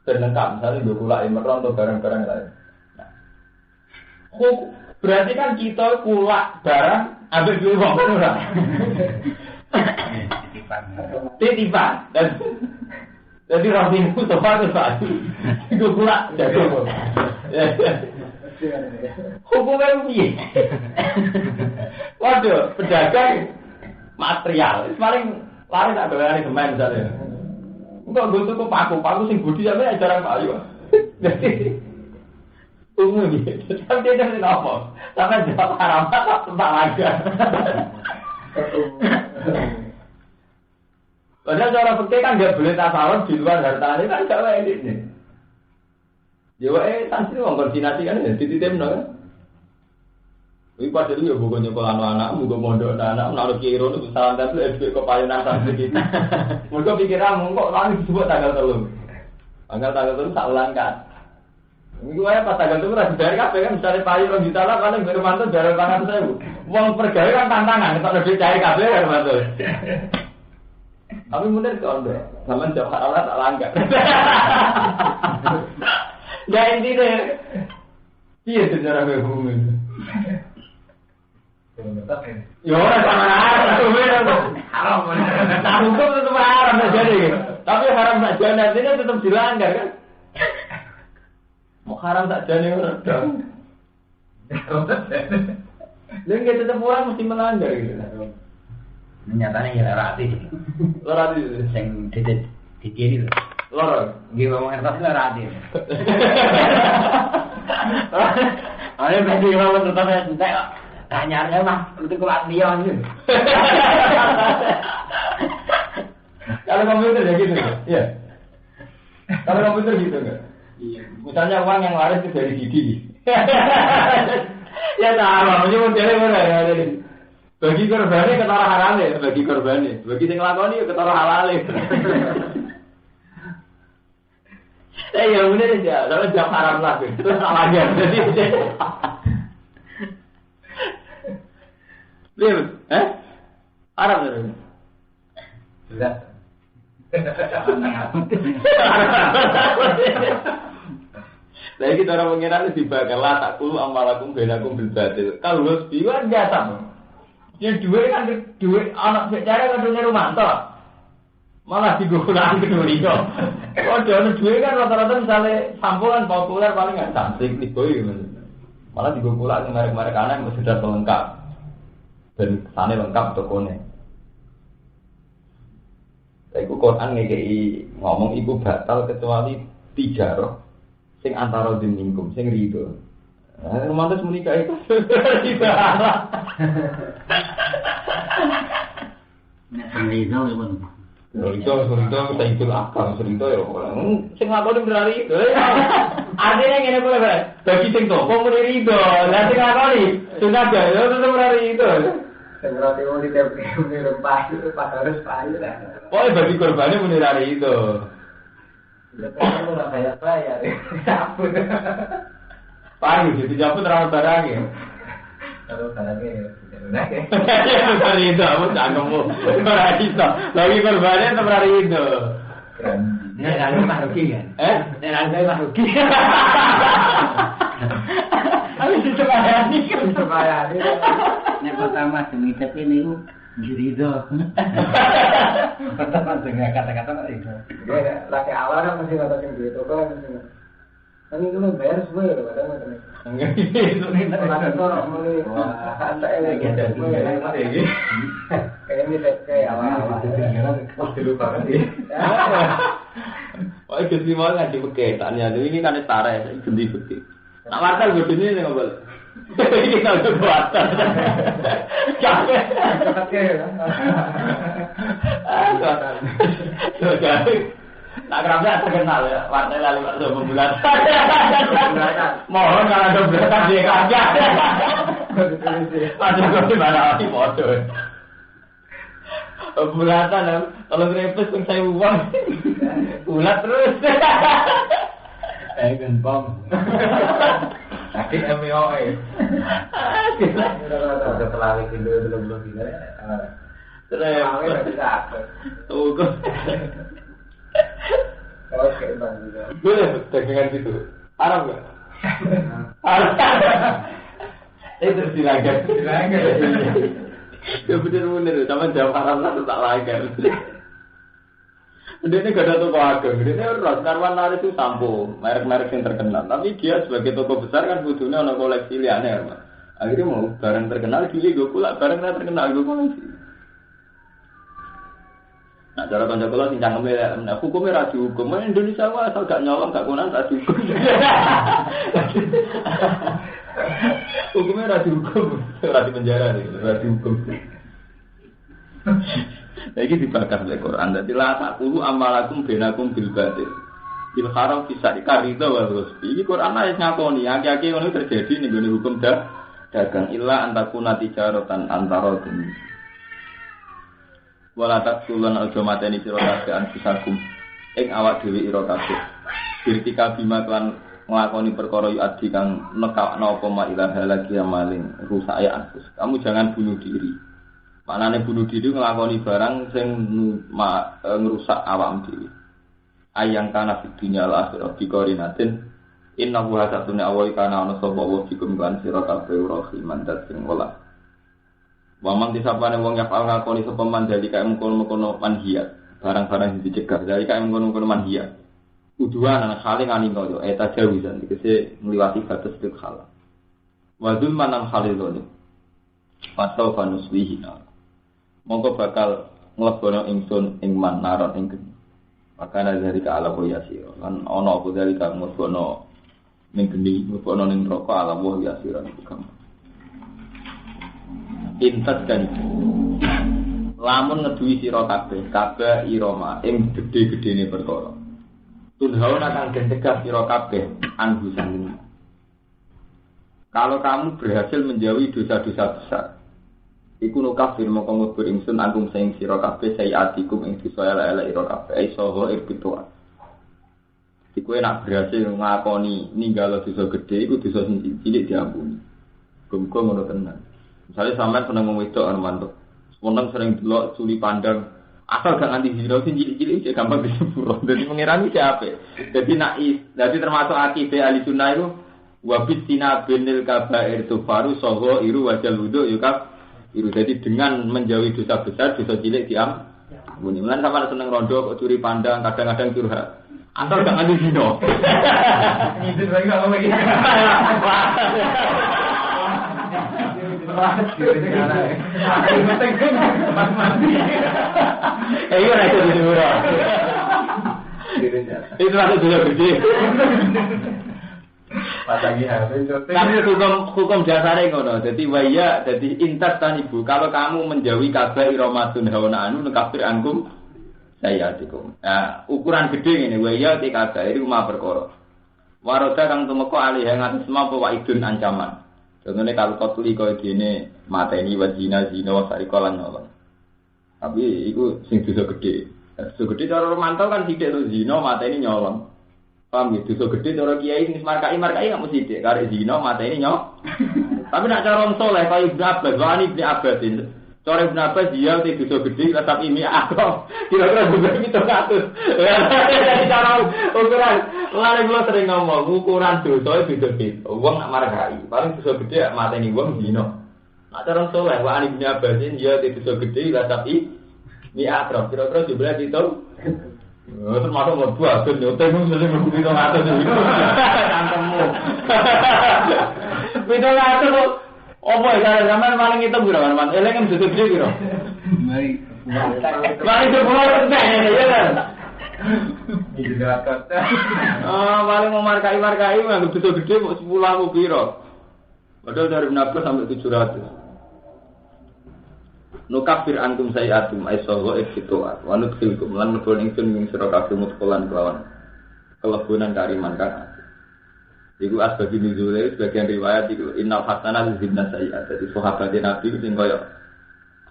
Dan lengkap, misalnya ngulak emeron atau barang-barang lain. Nah. Berarti kan kita kulak barang, ambil dulu uang kan orang. Titipan. Jadi roti itu soal itu satu. Itu kulak, jago. Hukumnya piye? Waduh, pedagang material. Paling laris tak bayar semen misalnya. Enggak gue tuh paku sing budi sampe jarang payu. Jadi umum iki. Tapi dia tidak apa. Sampai jawab haram tak lagi. Padahal cara fikih kan enggak boleh tasawuf di luar hartanya kan gak wae ini. Ya wae santri wong koordinasi kan dititipno kan. Iki padahal ya bukan nyekolah anak, muga mondok anak, naruh kiro itu salam tapi FB kepayonan santri gitu. Mereka pikiran kok lagi disebut tanggal 3. Tanggal 3 tak ulangkan. Iku wae pas tanggal 3 ora dibayar kabeh kan misalnya payu 2 juta lah paling baru mantu bayar tangan 1000. Wong pergawe kan tantangan, nek nek dicari kabeh kan mantu. Tapi bener kok ndek. Sampeyan jawab Allah tak langgar. Ya intinya Iya sejarah bumi. Ya orang sama haram. Nah hukum tetap haram jadi. Tapi haram tak jadi ini tetap dilanggar kan? Mau haram tak jadi orang dong. Lalu kita tetap orang mesti melanggar gitu. Nyatanya ya lorati. Lorati Yang dikiri loh. lorong. Gila mengerti lorati. Ada bagi orang tetap entek. Tanyanya mah itu kelas dia gitu. Kalau komputer ya gitu nggak? Iya. Kalau komputer gitu nggak? Iya. Misalnya uang yang waris itu dari Didi. Ya sama, menyebut dari mana ya jadi. Bagi korbannya ketara halal, bagi korbannya. Bagi yang ngelakoni ya ketara halal. Ya bener aja, soalnya jam haram lah. Terus salah aja. Jadi lihat, Arab tu. Sudah. Lagi kita orang mengira itu dibakar lah tak kulu amalakum benakum bil batil. Kalau lu biwan biasa. Yang dua kan dua anak bicara kan dunia Rumanto. Malah digunakan kedua itu. Kalau ada dua kan rata-rata misalnya sampulan populer paling nggak cantik nih boy. Malah digunakan merek-merek aneh yang sudah lengkap. Dan sana lengkap tokonya. Iku Quran ngekei ngomong iku batal kecuali 3 roh sing antara diningkum sing rido. Romantis menikah itu tidak. Nek rido ya pun. Rido saya itu akal rido ya. Sing lakoni berari itu. Artinya ngene kok bagi sing toko muni rido. Lah sing lakoni sudah ada ya tetep berari itu. Seberapa mau ditemukan rempah itu harus payu lah. Oh, bagi korbannya menirari itu. Lepas itu orang bayar, cabut. Payu, jadi cabut rawat barangnya. Kalau barangnya, udah ya. Menirari itu, aku cangkemmu. Menirari itu, lagi korbannya menirari itu. Ini lalu maruki kan? Ini lalu maruki. Aku disepayani kan? Disepayani. Ini pertama demi tapi ini jurido. Pertama dengan kata-kata itu. Ya, laki awal kan masih kata yang gitu kan. Kan itu lo bayar semua ya kadang-kadang. Enggak itu nih. Orang orang mulai wah santai lagi. Kayak ini kayak awal-awal. Dulu banget sih. Oh, itu sih mau ngaji beketannya. Ini kan setara ya, ganti beket. Nak wartel gue sini nggak boleh. Kita udah wartel. Capek. Nak kerapnya terkenal ya. Wartel lalu waktu pembulan. Mohon kalau ada beratan dia kagak. Ada gue mana lagi bodoh. Bulatan kalau grepes pun saya uang. Bulat terus. Gempong. Tapi MOE. Udah pelawik dulu belum juga ya. Terus bisa. Tuh kok. Oke, Bang juga. Boleh dagangan gitu. Haram enggak? Haram. Itu silakan. Silakan. Ya bener-bener sama jawab haram lah tak layak. Dia ini gak ada toko ageng, dia ini harus karwan laris itu sampo, merek-merek yang terkenal. Tapi dia sebagai toko besar kan butuhnya ada koleksi liane. Akhirnya mau barang terkenal, gili gue pula barang terkenal gue koleksi. Nah cara konco-konco sing cangkeme nah hukumnya ra dihukum. Indonesia mah asal gak nyolong gak konan ra dihukum. Hukumnya ra dihukum, ra di penjara nih, ra dihukum. Lagi dibakar oleh Quran. Jadi la taqulu amalakum bainakum bil batil. Bil haram bisa dikarida wa rusbi. Iki Quran ayat ngakoni, aki-aki ngono terjadi ning gone hukum dagang illa antakuna tijaratan antara demi. Wala taqulun aja mateni sira kabeh fisakum ing awak dhewe ira kabeh. Birtika bima kan nglakoni perkara yu adi kang nekakno apa ma ilaha lagi maling rusak ya anfus. Kamu jangan bunuh diri. Manane bunuh diri nglakoni barang sing ngerusak awak dhewe. Ayang kana fidunya lah akhirat dikorinatin Inna wa satuna awai kana ana sapa wa fikum lan sira kabeh rahiman dat sing welas. Wa man disapane wong yafal ngakoni sapa man dalika mengkono-mengkono manhiat, barang-barang sing dicegah dalika mengkono-mengkono manhiat. Uduan ana khali ngalino yo eta jawizan dikese ngliwati batas tek hal. Wa dzul manan khalilun. Pasau fanuslihi. Monggo bakal nglebono ingsun ing man naron ing geni. Makana dari ka ala yasir. Lan ana apa dari ka mlebono ning geni, mlebono ning neraka ala yasir iku gampang. Intat kan lamun ngeduwi sira kabeh irama ing gedhe-gedhene perkara. Tunhauna kang cegah sira kabeh anhusan. Kalau kamu berhasil menjauhi dosa-dosa besar, iku no kafir moko ngubur ingsun anggung sing sira kabeh sayiatikum ing dosa elek-elek ira kabeh isoho irbitua. Iku enak berhasil ngakoni ninggalo dosa gedhe iku dosa sing cilik diampuni. Muga ngono tenan. Misalnya sampean seneng wong wedok Armanto. Wonten sering delok suli pandang asal gak nganti zina sing cilik-cilik iki gampang disepuro. Dadi pengiran iki apik. Dadi naif, dadi termasuk akidah ahli sunnah iku wa bitina binil kabair tufaru saha iru wajal wudu ya kaf. Iru jadi dengan menjauhi dosa besar, dosa cilik diam. Muni lan sampean seneng rondo kok curi pandang, kadang-kadang curhat. Asal gak nganti zina. Itu lagi apa lagi? Iya, itu dulu. Itu masuk dulu gede. Pasangi HP. Tapi hukum dasarnya ngono. Jadi waya, jadi intas tan ibu. Kalau kamu menjauhi kabeh iramatun hawana anu kafir ankum sayatikum. Nah, ukuran gede ini waya ti kabeh iki mah perkara. Waroda kang tumeka alih ngatus semua waidun ancaman. Contohnya kalau kau tuli kau gini mateni wajina zino sarikolan nyolong. Tapi itu sing dosa gede. Dosa gede cara romantau kan tidak tuh zino mateni nyolong. Paham gitu? Dosa gede cara kiai sing markai nggak mesti tidak. Karena zino mateni nyolong. Tapi nak cara orang soleh kau Ibnu Abbas, wani Ibnu Abbas ini. Cara Ibnu Abbas dia itu dosa gede, tapi ini aku kira-kira juga itu katus. Jadi cara ukuran. Lalu gue sering ngomong ukuran dosa itu beda. Uang nak markai, paling dosa gede mateni uang zino. Nak cara soleh, wani Ibnu Abbas ini dia itu dosa gede, tapi ini akrab. Kira-kira jumlah itu. Termasuk mau dua, tuh nyoteng sering begitu ngatur itu. Cangkemmu. Beda ngatur. Apa ya zaman paling itu berapa man? Eleng kan tutup dia kira. Mari keluar teh ya kan. Itu dah kata. Paling mau markai mah tutup gede mau 10.000 piro. Padahal dari 600 sampai 700. Nukafir antum sayatum aisoho ekitoat. Wanut khilkum lan nebon ingsun ing sira kabeh mutkolan kelawan kelebunan kariman kan. Iku asbab nuzule sebagian riwayat iku innal hasanat zibna sayyat. Jadi sahabat Nabi sing kaya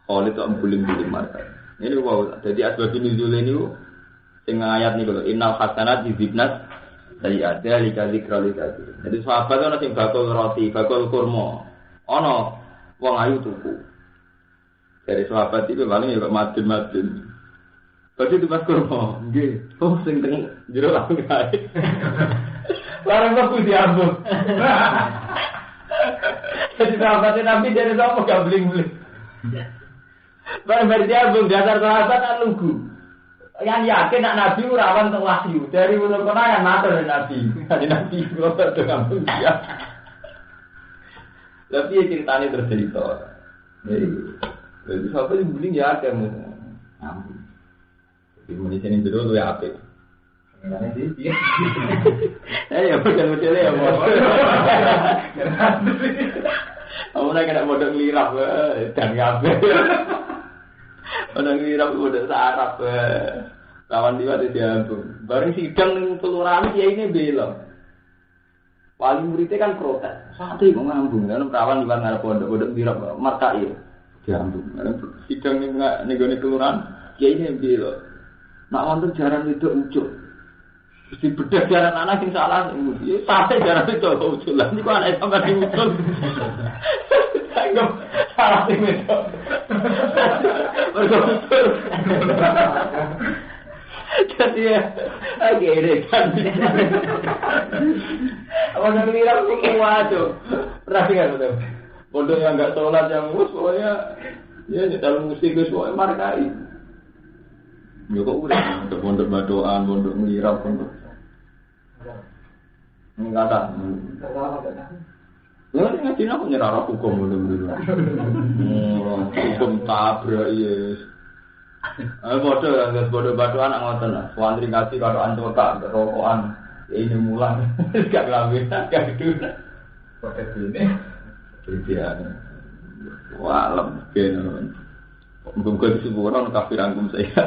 Khalid itu ambuling-buling marka. Ini wow, jadi asbab nuzule niku sing ayat niku lho innal hasanat zibna sayyat. Dalika zikra lidati. Jadi sahabat ana sing bakul roti, bakul kurma. Ana wong ayu tuku. Dari sahabat itu paling ya madun-madun. Berarti itu pas kurma. Nggih. Oh sing teng jero langsung kae. Larang aku diambung. Jadi sahabatnya Nabi dari sama gak bling-bling. Barang diambung dasar sahabat kan lugu. Yang yakin nak Nabi rawan untuk wahyu. Dari ulun konangan matur dari Nabi. Dari Nabi kalau ngambung dia. Tapi ya ceritanya tercerita. Jadi sahabat yang bling ya ada ngambung. Di Indonesia ini dulu ya apik. Ngene iki. Ya betul-betul ya, Bos. Kamu nak kena modal lirap dan kabeh. Modal lirap udah sarap. Lawan diwat diambung. Bareng sidang ning kelurahan kiai ini belok. Wali muridnya kan protes. Sate kok ngambung, kan perawan liwat ngarep pondok lirap markai diambung. Sidang ning nggone kelurahan kiai ini belok. Nak wonten jaran itu ucuk. Mesti bedah jaran anak sing salah. Ya sate jaran itu ucul lah. Niku anak sampean sing ucul. Anggap salah sing itu. Betul. Jadi ya, agak kan. Apa yang ngira waduh. Pernah dengar betul. Pondok yang enggak sholat yang pokoknya ya nyetel musik wis pokoke markai. Yo kok udah pondok badoan, pondok ngirap, pondok. Enggak ada. Ya ngaji aku nyerah hukum dulu. Hukum tabrak yes. Bodoh ya, bodoh badoan ngoten lah. Wandri ngaji karo ancoka rokokan ini mulang. Gak lawet, gak gitu. Pakai ini. Dia walam ben. Mungkin disebut kafir angkum saya.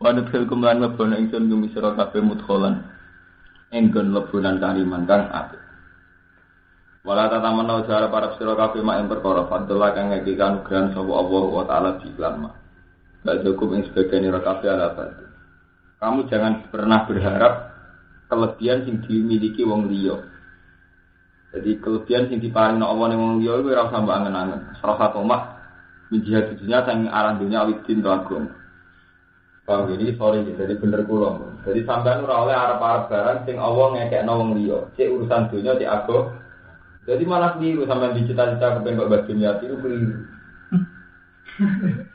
Wanut hukum lan mabana ingsun gumisira kabeh mudkholan. Enggon lebunan kariman kang apik. Wala tatamana ujara para sira kabeh mak ing perkara fadlah kang ngekikan gran sapa Allah wa taala diklama. Bajukum ing sebagian ira kabeh ala batu. Kamu jangan pernah berharap kelebihan sing dimiliki wong liya. Jadi kelebihan sing diparingno Allah ning wong liya iku ora usah mbok angen-angen. Serasa tomak menjihad dunya sang arah dunya awidin to agung. Paham ini sorry jadi bener kula. Jadi sampean ora oleh arep-arep barang sing Allah ngekekno wong liya. Cek urusan dunya cek agung. Jadi malah keliru sampai di cita-cita kepengen Mbak Dunia itu keliru.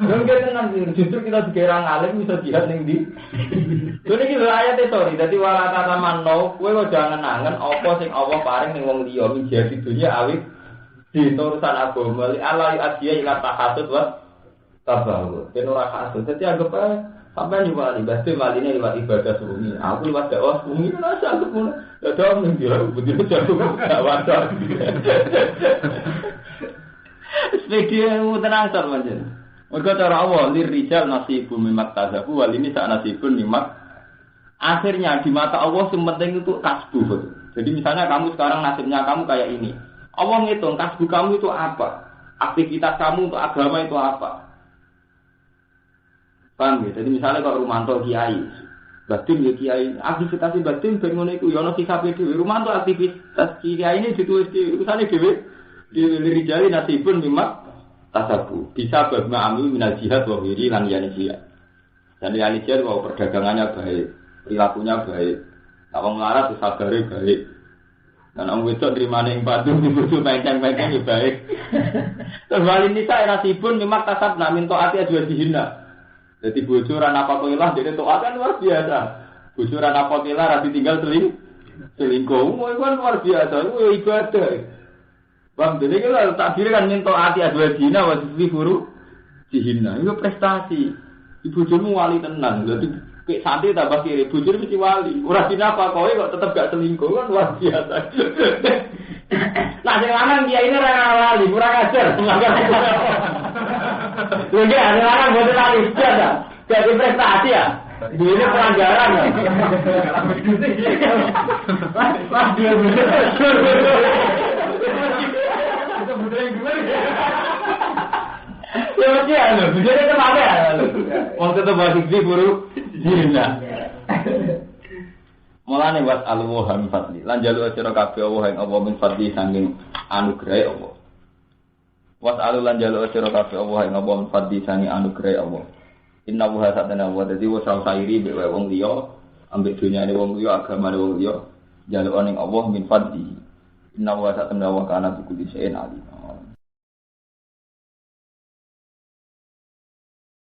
Mungkin dengan justru kita dikira ngalim bisa jihad ning ndi. Dene iki lho ayate sorry. Dadi wala tatamannau kowe kok jangan angen apa sing Allah paring ning wong liya menjadi dunia awit di urusan agama li ala adiya ila tahasud wa tabawu. Ben ora kasut. Dadi anggap ae sampeyan juga ibadah maline liwat ibadah sungi. Aku liwat dakwah sungi ora sanggup ngono. Ya dong ning dia begitu jauh gak wadah. Sepedimu tenang sar manjen. Mergo cara Allah lirijal nasibun mimmat tazabu wal ini sak nasibun mimmat. Akhirnya di mata Allah yang penting itu kasbu. Jadi misalnya kamu sekarang nasibnya kamu kayak ini. Allah ngitung kasbu kamu itu apa? Aktivitas kamu untuk agama itu apa? Paham ya? Jadi misalnya kalau Rumanto kiai, batin ya kiai, aktivitas batin bangun itu, ya no hisabe dhewe. Rumanto aktivitas kiai ini ditulis di urusannya dhewe. Dirijali nasibun mimmat tasabu. Bisa berma'ami minal jihad wa wiri lan yani jihad. Dan yani jihad wa perdagangannya baik, perilakunya baik. Nak wong melarat sabare baik. Dan wong wedok nrimane ing padu dibutuh penceng-penceng ya baik. Terus walin nisa nasibun mimmat tasab nak minta ati adwa dihina. Jadi bocoran apa koilah jadi toat kan luar biasa. Bocoran apa koilah rati tinggal selingkuh, itu kan luar biasa. Itu ibadah. Bang, jadi kalau takdir kan minta hati adwa dina wajib guru dihina. Itu prestasi. Ibu jomu wali tenang. Jadi kayak santai tambah kiri. Bujur mesti wali. Ora dina apa kowe kok tetap gak selingkuh kan luar biasa. Nah, sing lanang dia ini ora wali, kurang ajar. Lagi ada orang bodoh lagi sudah, jadi prestasi ya. Ini pelanggaran ya. Mas dia betul. Itu betul yang gimana? Ya mesti ada, betul itu apa ya? Wong tetap masih di buru dina. Mulane wat al-waham fadli. Lan jalu sira kabeh Allah ing Allah min fadli saking anugerah Allah. Was'alu lan jaluk sira kabeh Allah ing apa fadhi sangi anugerah Allah. Inna wa satana wa dadi wa sairi be wong liya ambek dunyane wong liya agamane wong liya jaluk ning Allah min fadhi. Inna wa satana wa kana bi kulli shay'in alim.